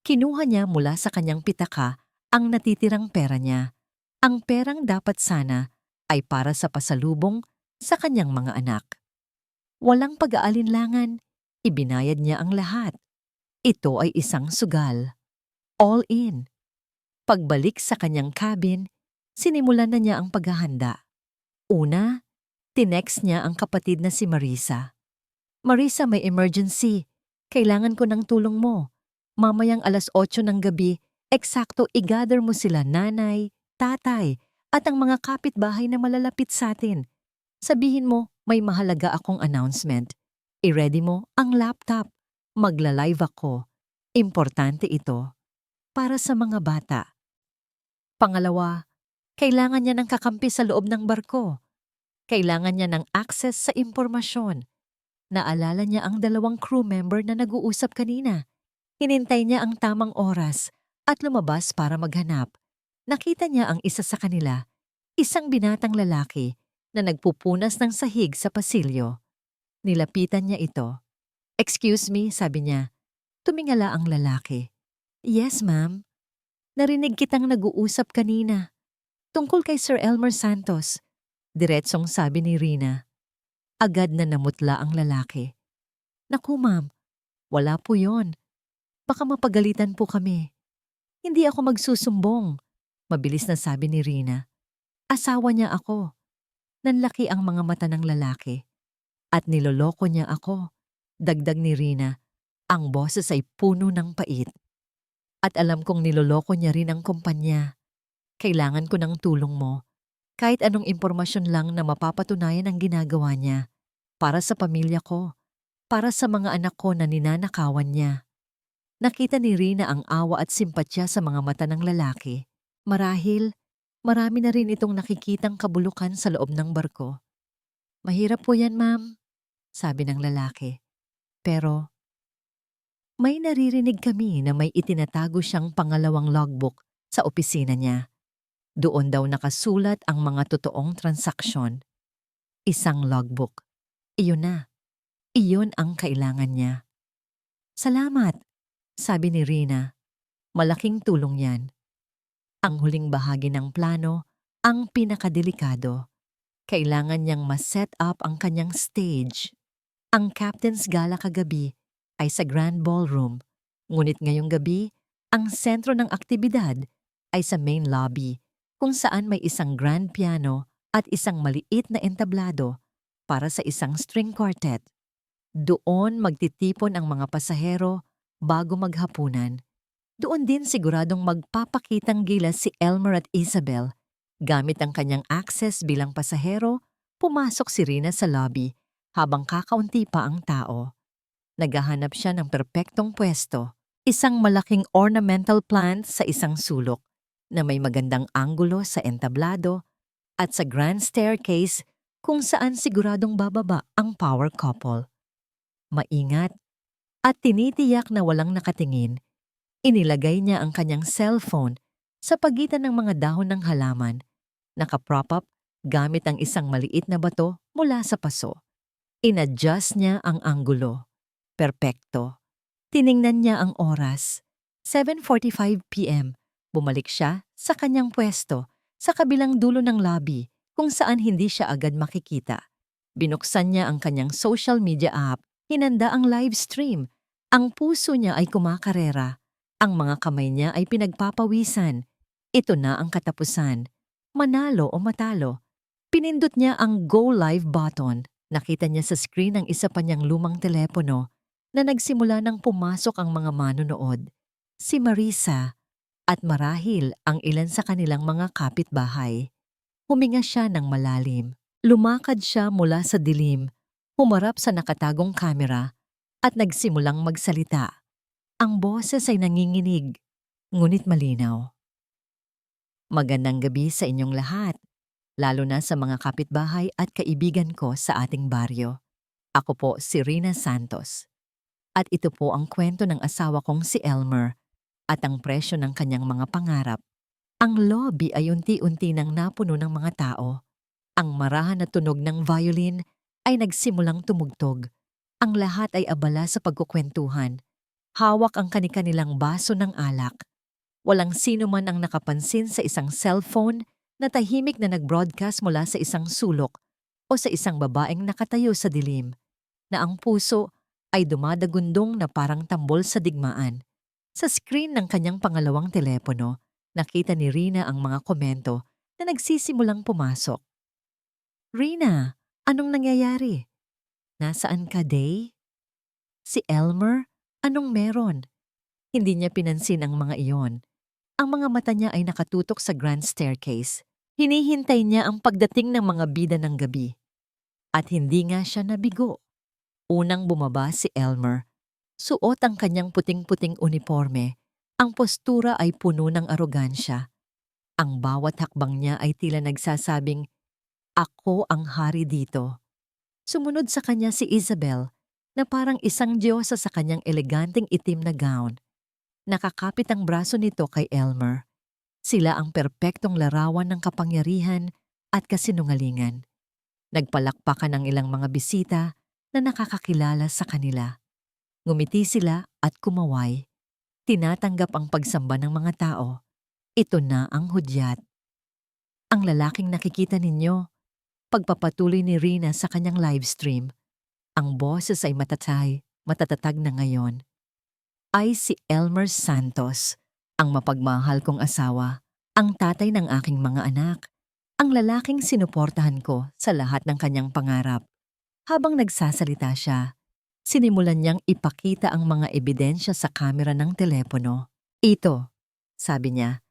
Speaker 1: Kinuha niya mula sa kanyang pitaka ang natitirang pera niya. Ang perang dapat sana ay para sa pasalubong sa kanyang mga anak. Walang pag-aalinlangan, ibinayad niya ang lahat. Ito ay isang sugal. All in. Pagbalik sa kanyang cabin, sinimulan na niya ang paghahanda. Una, tinext niya ang kapatid na si Marisa. Marisa, may emergency. Kailangan ko ng tulong mo. Mamayang 8:00 ng gabi, eksakto i-gather mo sila nanay, tatay, at ang mga kapitbahay na malalapit sa atin. Sabihin mo, may mahalaga akong announcement. I-ready mo ang laptop. Magla-live ako. Importante ito. Para sa mga bata. Pangalawa, kailangan niya ng kakampi sa loob ng barko. Kailangan niya ng access sa impormasyon. Naalala niya ang 2 crew member na nag-uusap kanina. Hinintay niya ang tamang oras at lumabas para maghanap. Nakita niya ang isa sa kanila, isang binatang lalaki na nagpupunas ng sahig sa pasilyo. Nilapitan niya ito. "Excuse me," sabi niya. Tumingala ang lalaki. "Yes, ma'am. Narinig kitang nag-uusap kanina. Tungkol kay Sir Elmer Santos," diretsong sabi ni Rina. Agad na namutla ang lalaki. "Naku, ma'am, wala po yon. Baka mapagalitan po kami." "Hindi ako magsusumbong," mabilis na sabi ni Rina. "Asawa niya ako." Nanlaki ang mga mata ng lalaki. "At niloloko niya ako," dagdag ni Rina. Ang boses ay puno ng pait. "At alam kong niloloko niya rin ang kumpanya. Kailangan ko ng tulong mo. Kahit anong impormasyon lang na mapapatunayan ang ginagawa niya. Para sa pamilya ko. Para sa mga anak ko na ninanakawan niya." Nakita ni Rina ang awa at simpatya sa mga mata ng lalaki. Marahil, marami na rin itong nakikitang kabulukan sa loob ng barko. "Mahirap po yan, ma'am," sabi ng lalaki. Pero may naririnig kami na may itinatago siyang pangalawang logbook sa opisina niya. Doon daw nakasulat ang mga totoong transaksyon. Isang logbook. Iyon na. Iyon ang kailangan niya. "Salamat," sabi ni Rina. Malaking tulong yan. Ang huling bahagi ng plano, ang pinakadelikado. Kailangan niyang ma-set up ang kanyang stage. Ang Captain's Gala kagabi ay sa Grand Ballroom, ngunit ngayong gabi, ang sentro ng aktibidad ay sa main lobby, kung saan may isang grand piano at isang maliit na entablado para sa isang string quartet. Doon magtitipon ang mga pasahero bago maghapunan. Doon din siguradong magpapakitang gilas si Elmer at Isabel. Gamit ang kanyang access bilang pasahero, pumasok si Rina sa lobby habang kakaunti pa ang tao. Naghahanap siya ng perpektong pwesto, isang malaking ornamental plant sa isang sulok na may magandang anggulo sa entablado at sa grand staircase kung saan siguradong bababa ang power couple. Maingat at tinitiyak na walang nakatingin, inilagay niya ang kanyang cellphone sa pagitan ng mga dahon ng halaman, nakaprop up gamit ang isang maliit na bato mula sa paso. Inadjust niya ang anggulo. Perpekto. Tiningnan niya ang oras. 7:45 p.m. Bumalik siya sa kanyang pwesto sa kabilang dulo ng lobby kung saan hindi siya agad makikita. Binuksan niya ang kanyang social media app. Hinanda ang live stream. Ang puso niya ay kumakarera. Ang mga kamay niya ay pinagpapawisan. Ito na ang katapusan. Manalo o matalo. Pinindot niya ang Go Live button. Nakita niya sa screen ang isa pa niyang lumang telepono na nagsimula nang pumasok ang mga manonood. Si Marisa at marahil ang ilan sa kanilang mga kapitbahay. Huminga siya ng malalim. Lumakad siya mula sa dilim, humarap sa nakatagong kamera at nagsimulang magsalita. Ang boses ay nanginginig, ngunit malinaw. "Magandang gabi sa inyong lahat, lalo na sa mga kapitbahay at kaibigan ko sa ating baryo. Ako po si Rina Santos. At ito po ang kwento ng asawa kong si Elmer at ang presyo ng kanyang mga pangarap." Ang lobby ay unti-unti nang napuno ng mga tao. Ang marahan na tunog ng violin ay nagsimulang tumugtog. Ang lahat ay abala sa pagkukwentuhan. Hawak ang kani-kanilang baso ng alak. Walang sino man ang nakapansin sa isang cellphone na tahimik na nag-broadcast mula sa isang sulok o sa isang babaeng nakatayo sa dilim, na ang puso ay dumadagundong na parang tambol sa digmaan. Sa screen ng kanyang pangalawang telepono, nakita ni Rina ang mga komento na nagsisimulang pumasok. "Rina, anong nangyayari? Nasaan ka, Day? Si Elmer? Anong meron?" Hindi niya pinansin ang mga iyon. Ang mga mata niya ay nakatutok sa grand staircase. Hinihintay niya ang pagdating ng mga bida ng gabi. At hindi nga siya nabigo. Unang bumaba si Elmer. Suot ang kanyang puting-puting uniforme. Ang postura ay puno ng arogansya. Ang bawat hakbang niya ay tila nagsasabing, "Ako ang hari dito." Sumunod sa kanya si Isabel, na parang isang diyosa sa kanyang eleganteng itim na gown. Nakakapit ang braso nito kay Elmer. Sila ang perpektong larawan ng kapangyarihan at kasinungalingan. Nagpalakpakan ang ilang mga bisita na nakakakilala sa kanila. Ngumiti sila at kumaway. Tinatanggap ang pagsamba ng mga tao. Ito na ang hudyat. Ang lalaking nakikita ninyo, pagpapatuloy ni Rina sa kanyang livestream, ang boses ay matatatag na ngayon, ay si Elmer Santos, ang mapagmahal kong asawa, ang tatay ng aking mga anak, ang lalaking sinuportahan ko sa lahat ng kanyang pangarap. Habang nagsasalita siya, sinimulan niyang ipakita ang mga ebidensya sa kamera ng telepono. "Ito," sabi niya.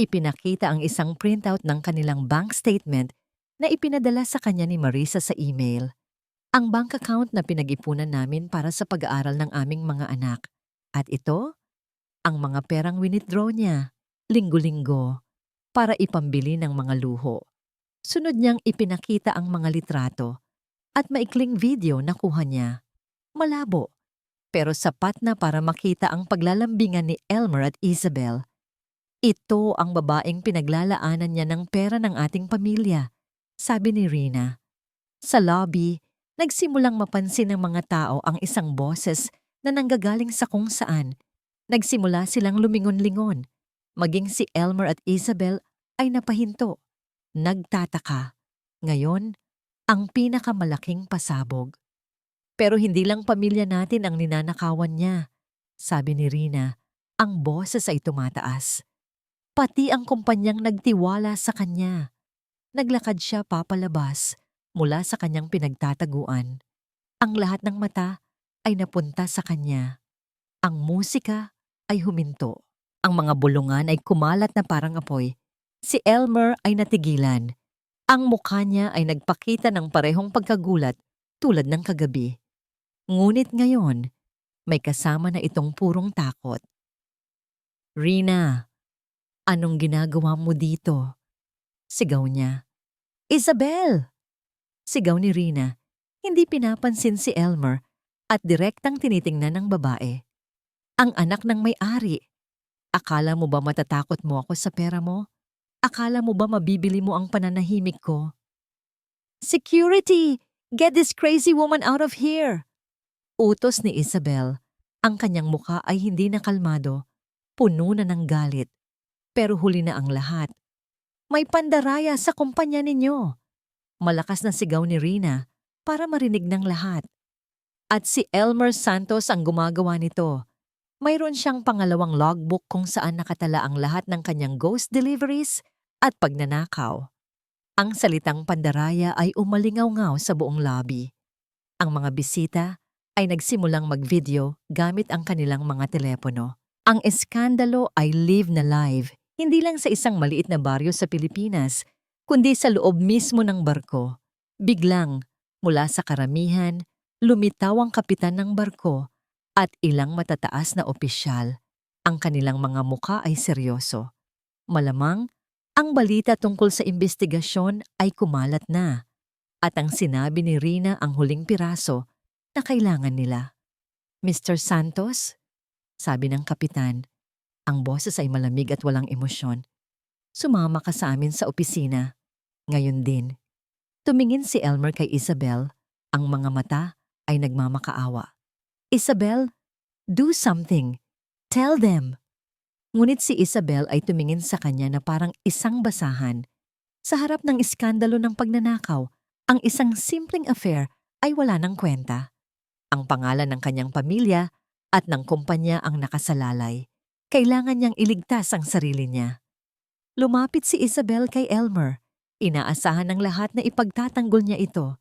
Speaker 1: Ipinakita ang isang printout ng kanilang bank statement na ipinadala sa kanya ni Marisa sa email. "Ang bank account na pinag-ipunan namin para sa pag-aaral ng aming mga anak. At ito, ang mga perang withdraw niya, linggo-linggo, para ipambili ng mga luho. Sunod niyang ipinakita ang mga litrato at maikling video na kuha niya. Malabo, pero sapat na para makita ang paglalambingan ni Elmer at Isabel. Ito ang babaeng pinaglalaanan niya ng pera ng ating pamilya, sabi ni Rina. Sa lobby, nagsimulang mapansin ng mga tao ang isang boses na nanggagaling sa kung saan. Nagsimula silang lumingon-lingon. Maging si Elmer at Isabel ay napahinto. Nagtataka. Ngayon, ang pinakamalaking pasabog. Pero hindi lang pamilya natin ang ninanakawan niya. Sabi ni Rina, ang boses ay tumataas. Pati ang kumpanyang nagtiwala sa kanya. Naglakad siya papalabas mula sa kanyang pinagtataguan. Ang lahat ng mata ay napunta sa kanya. Ang musika ay huminto. Ang mga bulungan ay kumalat na parang apoy. Si Elmer ay natigilan. Ang mukha niya ay nagpakita ng parehong pagkagulat tulad ng kagabi. Ngunit ngayon, may kasama na itong purong takot. Rina, anong ginagawa mo dito? Sigaw niya. Isabel! Sigaw ni Rina. Hindi pinapansin si Elmer at direktang tinitingnan ng babae. Ang anak ng may-ari. Akala mo ba matatakot mo ako sa pera mo? Akala mo ba mabibili mo ang pananahimik ko? Security! Get this crazy woman out of here! Utos ni Isabel. Ang kanyang mukha ay hindi nakalmado, puno na ng galit. Pero huli na ang lahat. May pandaraya sa kumpanya ninyo. Malakas na sigaw ni Rina para marinig ng lahat. At si Elmer Santos ang gumagawa nito. Mayroon siyang pangalawang logbook kung saan nakatala ang lahat ng kanyang ghost deliveries at pagnanakaw. Ang salitang pandaraya ay umalingaw-ngaw sa buong lobby. Ang mga bisita ay nagsimulang mag-video gamit ang kanilang mga telepono. Ang eskandalo ay live na live, hindi lang sa isang maliit na baryo sa Pilipinas, kundi sa loob mismo ng barko. Biglang, mula sa karamihan, lumitaw ang kapitan ng barko at ilang matataas na opisyal. Ang kanilang mga muka ay seryoso. Malamang, ang balita tungkol sa investigasyon ay kumalat na. At ang sinabi ni Rina ang huling piraso na kailangan nila. Mr. Santos, sabi ng kapitan, ang boses ay malamig at walang emosyon. Sumama ka sa amin sa opisina. Ngayon din. Tumingin si Elmer kay Isabel. Ang mga mata ay nagmamakaawa. Isabel, do something. Tell them. Ngunit si Isabel ay tumingin sa kanya na parang isang basahan. Sa harap ng iskandalo ng pagnanakaw, ang isang simpleng affair ay wala ng kwenta. Ang pangalan ng kanyang pamilya at ng kumpanya ang nakasalalay. Kailangan niyang iligtas ang sarili niya. Lumapit si Isabel kay Elmer. Inaasahan ng lahat na ipagtatanggol niya ito.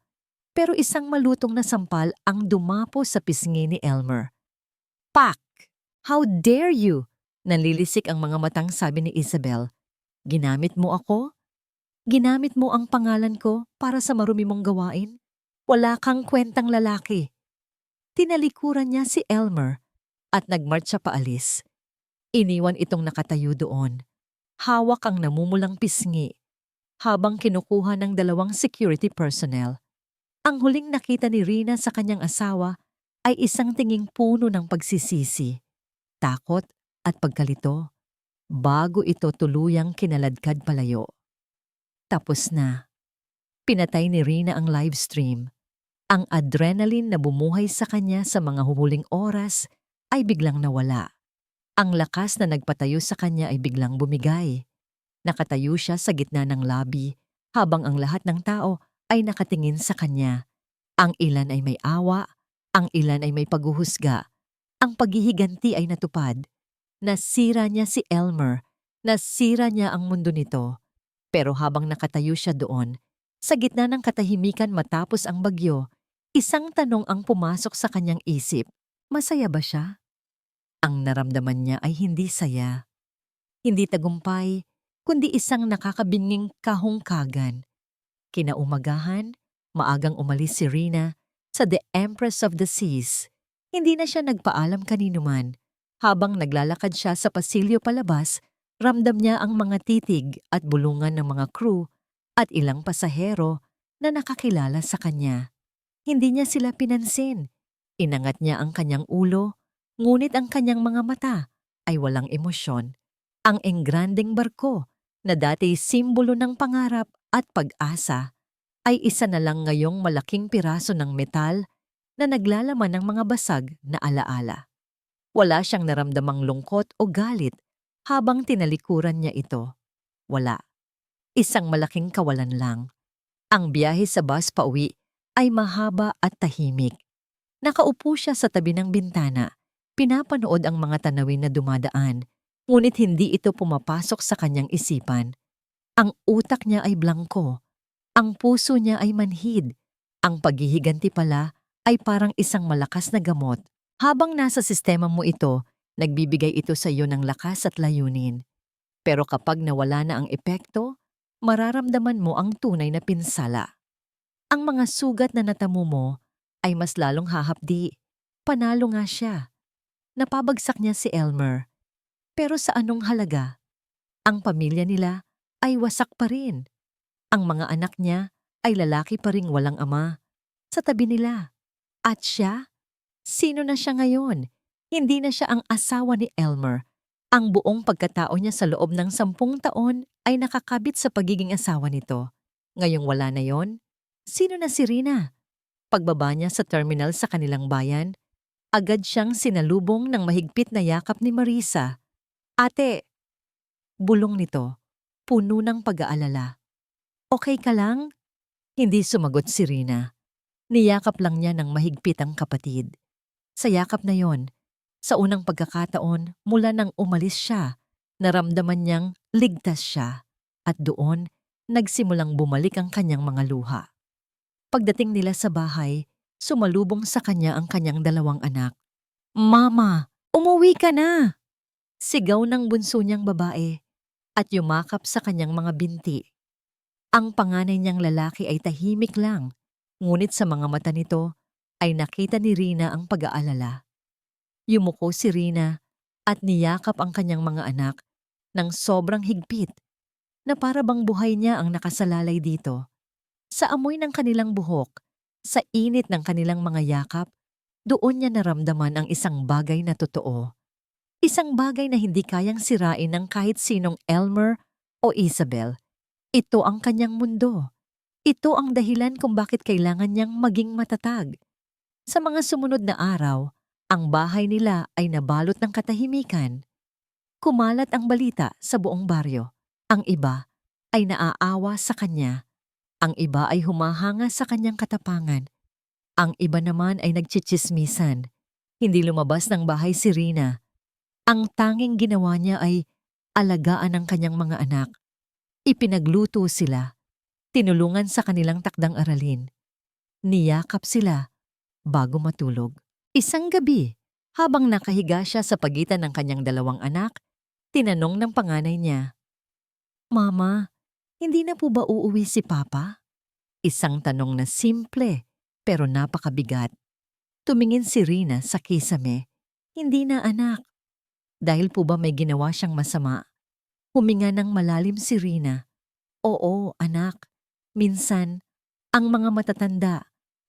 Speaker 1: Pero isang malutong na sampal ang dumapo sa pisngi ni Elmer. Pak! How dare you! Nanlilisik ang mga matang sabi ni Isabel. Ginamit mo ako? Ginamit mo ang pangalan ko para sa marumi mong gawain? Wala kang kwentang lalaki. Tinalikuran niya si Elmer at nagmarcha paalis. Iniwan itong nakatayo doon. Hawak ang namumulang pisngi habang kinukuha ng dalawang security personnel. Ang huling nakita ni Rina sa kanyang asawa ay isang tinging puno ng pagsisisi, takot at pagkalito bago ito tuluyang kinaladkad palayo. Tapos na. Pinatay ni Rina ang live stream. Ang adrenaline na bumuhay sa kanya sa mga huhuling oras ay biglang nawala. Ang lakas na nagpatayo sa kanya ay biglang bumigay. Nakatayo siya sa gitna ng lobby habang ang lahat ng tao ay nakatingin sa kanya. Ang ilan ay may awa, ang ilan ay may paghuhusga. Ang paghihiganti ay natupad. Nasira niya si Elmer, nasira niya ang mundo nito. Pero habang nakatayo siya doon, sa gitna ng katahimikan matapos ang bagyo, isang tanong ang pumasok sa kanyang isip. Masaya ba siya? Ang naramdaman niya ay hindi saya. Hindi tagumpay, kundi isang nakakabinging kahungkagan. Kinaumagahan, maagang umalis si Rina sa The Empress of the Seas. Hindi na siya nagpaalam kanino man. Habang naglalakad siya sa pasilyo palabas, ramdam niya ang mga titig at bulungan ng mga crew at ilang pasahero na nakakilala sa kanya. Hindi niya sila pinansin. Inangat niya ang kanyang ulo, ngunit ang kanyang mga mata ay walang emosyon. Ang engrandeng barko na dati simbolo ng pangarap at pag-asa ay isa na lang ngayong malaking piraso ng metal na naglalaman ng mga basag na alaala. Wala siyang naramdamang lungkot o galit habang tinalikuran niya ito. Wala. Isang malaking kawalan lang. Ang biyahe sa bus pauwi ay mahaba at tahimik. Nakaupo siya sa tabi ng bintana, pinapanood ang mga tanawin na dumadaan, ngunit hindi ito pumapasok sa kanyang isipan. Ang utak niya ay blangko, ang puso niya ay manhid, ang paghihiganti pala ay parang isang malakas na gamot. Habang nasa sistema mo ito, nagbibigay ito sa iyo ng lakas at layunin. Pero kapag nawala na ang epekto, mararamdaman mo ang tunay na pinsala. Ang mga sugat na natamo mo ay mas lalong hahapdi. Panalo nga siya. Napabagsak niya si Elmer. Pero sa anong halaga? Ang pamilya nila ay wasak pa rin. Ang mga anak niya ay lalaki pa ring walang ama sa tabi nila. At siya? Sino na siya ngayon? Hindi na siya ang asawa ni Elmer. Ang buong pagkatao niya sa loob ng 10 taon ay nakakabit sa pagiging asawa nito. Ngayong wala na yon, sino na si Rina? Pagbaba niya sa terminal sa kanilang bayan, agad siyang sinalubong ng mahigpit na yakap ni Marisa. Ate, bulong nito, puno ng pag-aalala. Okay ka lang? Hindi sumagot si Rina. Niyakap lang niya ng mahigpit ang kapatid. Sa yakap na yon, sa unang pagkakataon mula nang umalis siya, naramdaman niyang ligtas siya at doon nagsimulang bumalik ang kanyang mga luha. Pagdating nila sa bahay, sumalubong sa kanya ang kanyang 2 anak. Mama, umuwi ka na! Sigaw ng bunso niyang babae at yumakap sa kanyang mga binti. Ang panganay niyang lalaki ay tahimik lang, ngunit sa mga mata nito ay nakita ni Rina ang pag-aalala. Yumuko si Rina at niyakap ang kanyang mga anak ng sobrang higpit na para bang buhay niya ang nakasalalay dito. Sa amoy ng kanilang buhok, sa init ng kanilang mga yakap, doon niya naramdaman ang isang bagay na totoo. Isang bagay na hindi kayang sirain ng kahit sinong Elmer o Isabel. Ito ang kanyang mundo. Ito ang dahilan kung bakit kailangan niyang maging matatag. Sa mga sumunod na araw, ang bahay nila ay nabalot ng katahimikan. Kumalat ang balita sa buong baryo. Ang iba ay naaawa sa kanya. Ang iba ay humahanga sa kanyang katapangan. Ang iba naman ay nagtsitsismisan. Hindi lumabas ng bahay si Rina. Ang tanging ginawa niya ay alagaan ang kanyang mga anak. Ipinagluto sila. Tinulungan sa kanilang takdang aralin. Niyakap sila bago matulog. Isang gabi, habang nakahiga siya sa pagitan ng kanyang 2 anak, tinanong ng panganay niya, Mama, hindi na po ba uuwi si Papa? Isang tanong na simple pero napakabigat. Tumingin si Rina sa kisame. Hindi na anak. Dahil po ba may ginawa siyang masama? Huminga ng malalim si Rina. Oo, anak. Minsan, ang mga matatanda,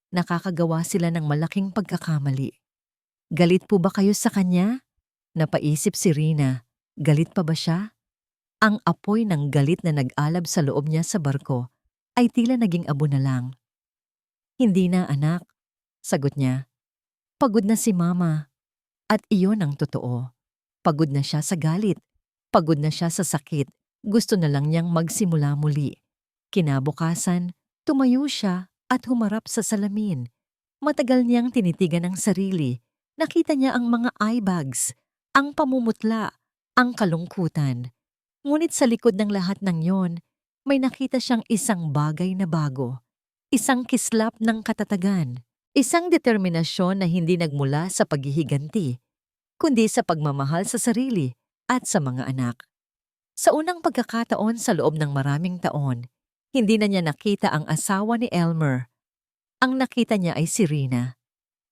Speaker 1: nakakagawa sila ng malaking pagkakamali. Galit po ba kayo sa kanya? Napaisip si Rina. Galit pa ba siya? Ang apoy ng galit na nag-alab sa loob niya sa barko ay tila naging abo na lang. Hindi na anak, sagot niya. Pagod na si Mama. At iyon ang totoo. Pagod na siya sa galit. Pagod na siya sa sakit. Gusto na lang niyang magsimula muli. Kinabukasan, tumayo siya at humarap sa salamin. Matagal niyang tinitigan ang sarili. Nakita niya ang mga eye bags, ang pamumutla, ang kalungkutan. Ngunit sa likod ng lahat ng yon, may nakita siyang isang bagay na bago. Isang kislap ng katatagan. Isang determinasyon na hindi nagmula sa paghihiganti, kundi sa pagmamahal sa sarili at sa mga anak. Sa unang pagkakataon sa loob ng maraming taon, hindi na niya nakita ang asawa ni Elmer. Ang nakita niya ay si Rina.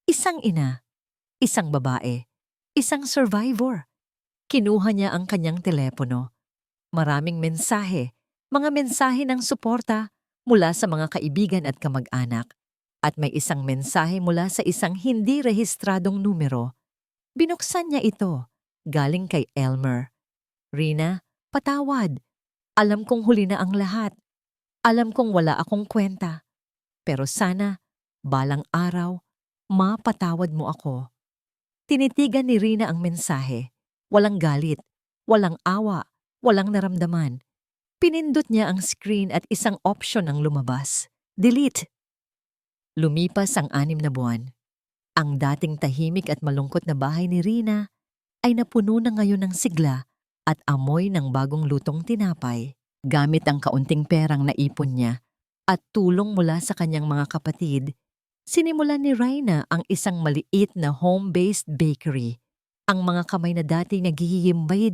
Speaker 1: Isang ina, isang babae, isang survivor. Kinuha niya ang kanyang telepono. Maraming mensahe, mga mensahe ng suporta mula sa mga kaibigan at kamag-anak. At may isang mensahe mula sa isang hindi rehistradong numero. Binuksan niya ito, galing kay Elmer. Rina, patawad. Alam kong huli na ang lahat. Alam kong wala akong kwenta. Pero sana, balang araw, mapatawad mo ako. Tinitigan ni Rina ang mensahe. Walang galit, walang awa, walang naramdaman. Pinindot niya ang screen at isang option ang lumabas. Delete. Lumipas ang 6 na buwan. Ang dating tahimik at malungkot na bahay ni Rina ay napuno na ngayon ng sigla at amoy ng bagong lutong tinapay. Gamit ang kaunting perang naipon niya at tulong mula sa kanyang mga kapatid, sinimulan ni Rina ang isang maliit na home-based bakery. Ang mga kamay na dati naghihimbay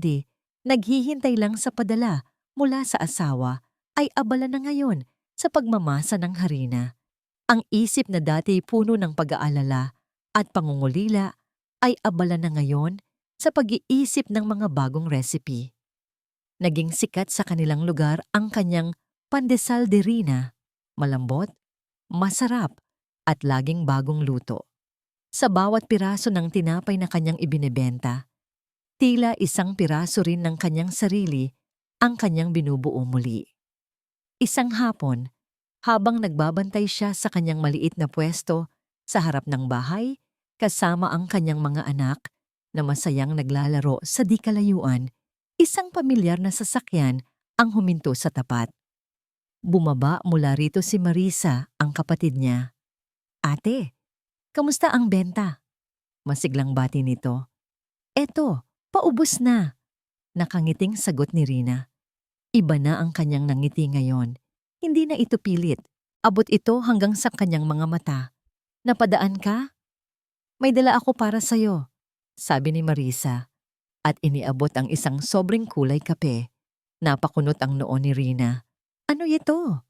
Speaker 1: naghihintay lang sa padala mula sa asawa, ay abala na ngayon sa pagmamasa ng harina. Ang isip na dati puno ng pag-aalala at pangungulila ay abala na ngayon sa pag-iisip ng mga bagong recipe. Naging sikat sa kanilang lugar ang kanyang pandesal de Rina, malambot, masarap, at laging bagong luto. Sa bawat piraso ng tinapay na kanyang ibinebenta, tila isang piraso rin ng kanyang sarili ang kanyang binubuo muli. Isang hapon, habang nagbabantay siya sa kanyang maliit na pwesto sa harap ng bahay, kasama ang kanyang mga anak na masayang naglalaro sa di kalayuan, isang pamilyar na sasakyan ang huminto sa tapat. Bumaba mula rito si Marisa, ang kapatid niya. Ate, kamusta ang benta? Masiglang bati nito. Eto, paubos na. Nakangiting sagot ni Rina. Iba na ang kanyang nangiti ngayon. Hindi na ito pilit. Abot ito hanggang sa kanyang mga mata. Napadaan ka? May dala ako para sa'yo, sabi ni Marisa. At iniabot ang isang sobrang kulay kape. Napakunot ang noo ni Rina. Ano ito?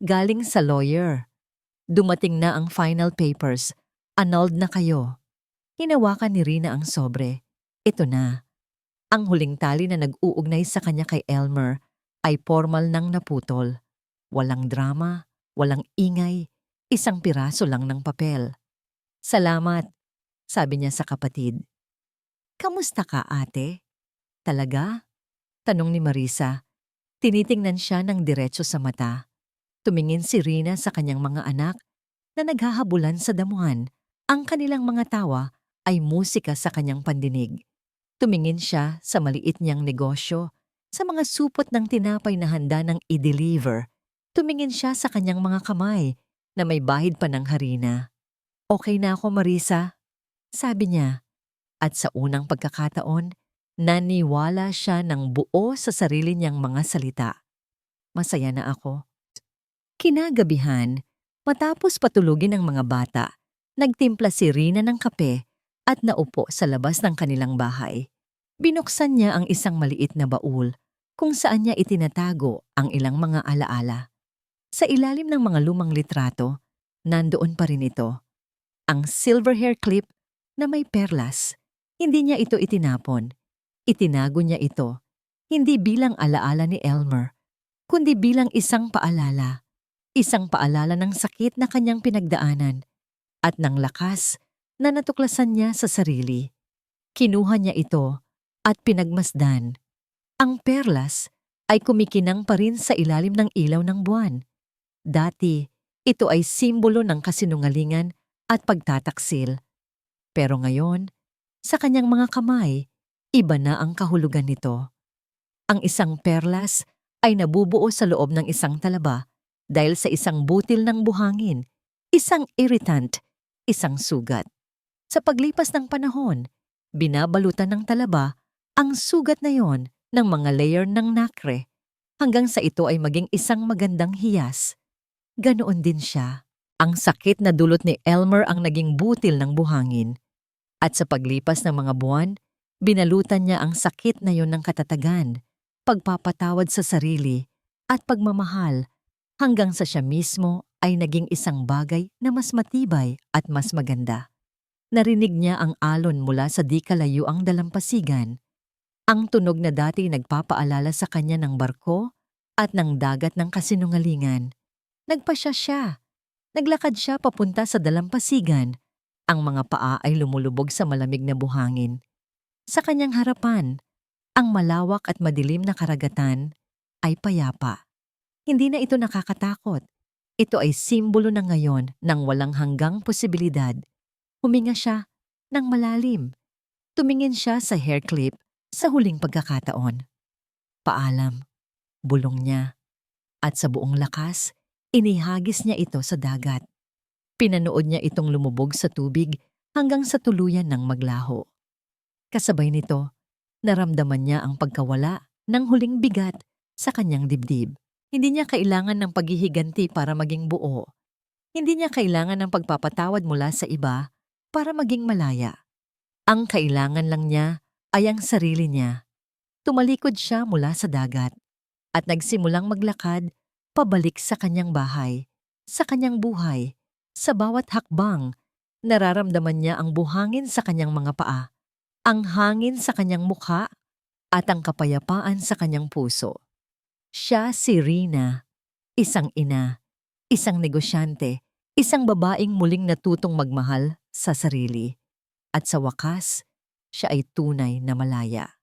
Speaker 1: Galing sa lawyer. Dumating na ang final papers. Annulled na kayo. Hinawakan ni Rina ang sobre. Ito na. Ang huling tali na nag-uugnay sa kanya kay Elmer ay formal nang naputol. Walang drama, walang ingay, isang piraso lang ng papel. Salamat, sabi niya sa kapatid. Kamusta ka, ate? Talaga? Tanong ni Marisa. Tinitingnan siya ng diretso sa mata. Tumingin si Rina sa kanyang mga anak na naghahabulan sa damuhan. Ang kanilang mga tawa ay musika sa kanyang pandinig. Tumingin siya sa maliit niyang negosyo, sa mga supot ng tinapay na handa ng i-deliver. Tumingin siya sa kanyang mga kamay na may bahid pa ng harina. Okay na ako, Marisa, sabi niya. At sa unang pagkakataon, naniwala siya ng buo sa sarili niyang mga salita. Masaya na ako. Kinagabihan, matapos patulugin ng mga bata, nagtimpla si Rina ng kape at naupo sa labas ng kanilang bahay. Binuksan niya ang isang maliit na baul kung saan niya itinatago ang ilang mga alaala. Sa ilalim ng mga lumang litrato, nandoon pa rin ito. Ang silver hair clip na may perlas. Hindi niya ito itinapon. Itinago niya ito, hindi bilang alaala ni Elmer, kundi bilang isang paalala. Isang paalala ng sakit na kanyang pinagdaanan at ng lakas na natuklasan niya sa sarili. Kinuha niya ito at pinagmasdan. Ang perlas ay kumikinang pa rin sa ilalim ng ilaw ng buwan. Dati, ito ay simbolo ng kasinungalingan at pagtataksil. Pero ngayon, sa kanyang mga kamay, iba na ang kahulugan nito. Ang isang perlas ay nabubuo sa loob ng isang talaba dahil sa isang butil ng buhangin, isang irritant, isang sugat. Sa paglipas ng panahon, binabalutan ng talaba ang sugat na yon ng mga layer ng nacre hanggang sa ito ay maging isang magandang hiyas. Ganoon din siya. Ang sakit na dulot ni Elmer ang naging butil ng buhangin. At sa paglipas ng mga buwan, binalutan niya ang sakit na yon ng katatagan, pagpapatawad sa sarili at pagmamahal hanggang sa siya mismo ay naging isang bagay na mas matibay at mas maganda. Narinig niya ang alon mula sa di kalayuang dalampasigan, ang tunog na dati nagpapaalala sa kanya ng barko at ng dagat ng kasinungalingan. Nagpasya siya. Naglakad siya papunta sa dalampasigan. Ang mga paa ay lumulubog sa malamig na buhangin. Sa kanyang harapan, ang malawak at madilim na karagatan ay payapa. Hindi na ito nakakatakot. Ito ay simbolo na ngayon ng walang hanggang posibilidad. Huminga siya ng malalim. Tumingin siya sa hair clip sa huling pagkakataon. Paalam, bulong niya. At sa buong lakas, inihagis niya ito sa dagat. Pinanood niya itong lumubog sa tubig hanggang sa tuluyan ng maglaho. Kasabay nito, naramdaman niya ang pagkawala ng huling bigat sa kanyang dibdib. Hindi niya kailangan ng paghihiganti para maging buo. Hindi niya kailangan ng pagpapatawad mula sa iba para maging malaya. Ang kailangan lang niya ay ang sarili niya. Tumalikod siya mula sa dagat at nagsimulang maglakad pabalik sa kanyang bahay, sa kanyang buhay. Sa bawat hakbang, nararamdaman niya ang buhangin sa kanyang mga paa, ang hangin sa kanyang mukha, at ang kapayapaan sa kanyang puso. Siya si Rina, isang ina, isang negosyante, isang babaeng muling natutong magmahal sa sarili. At sa wakas, siya ay tunay na malaya.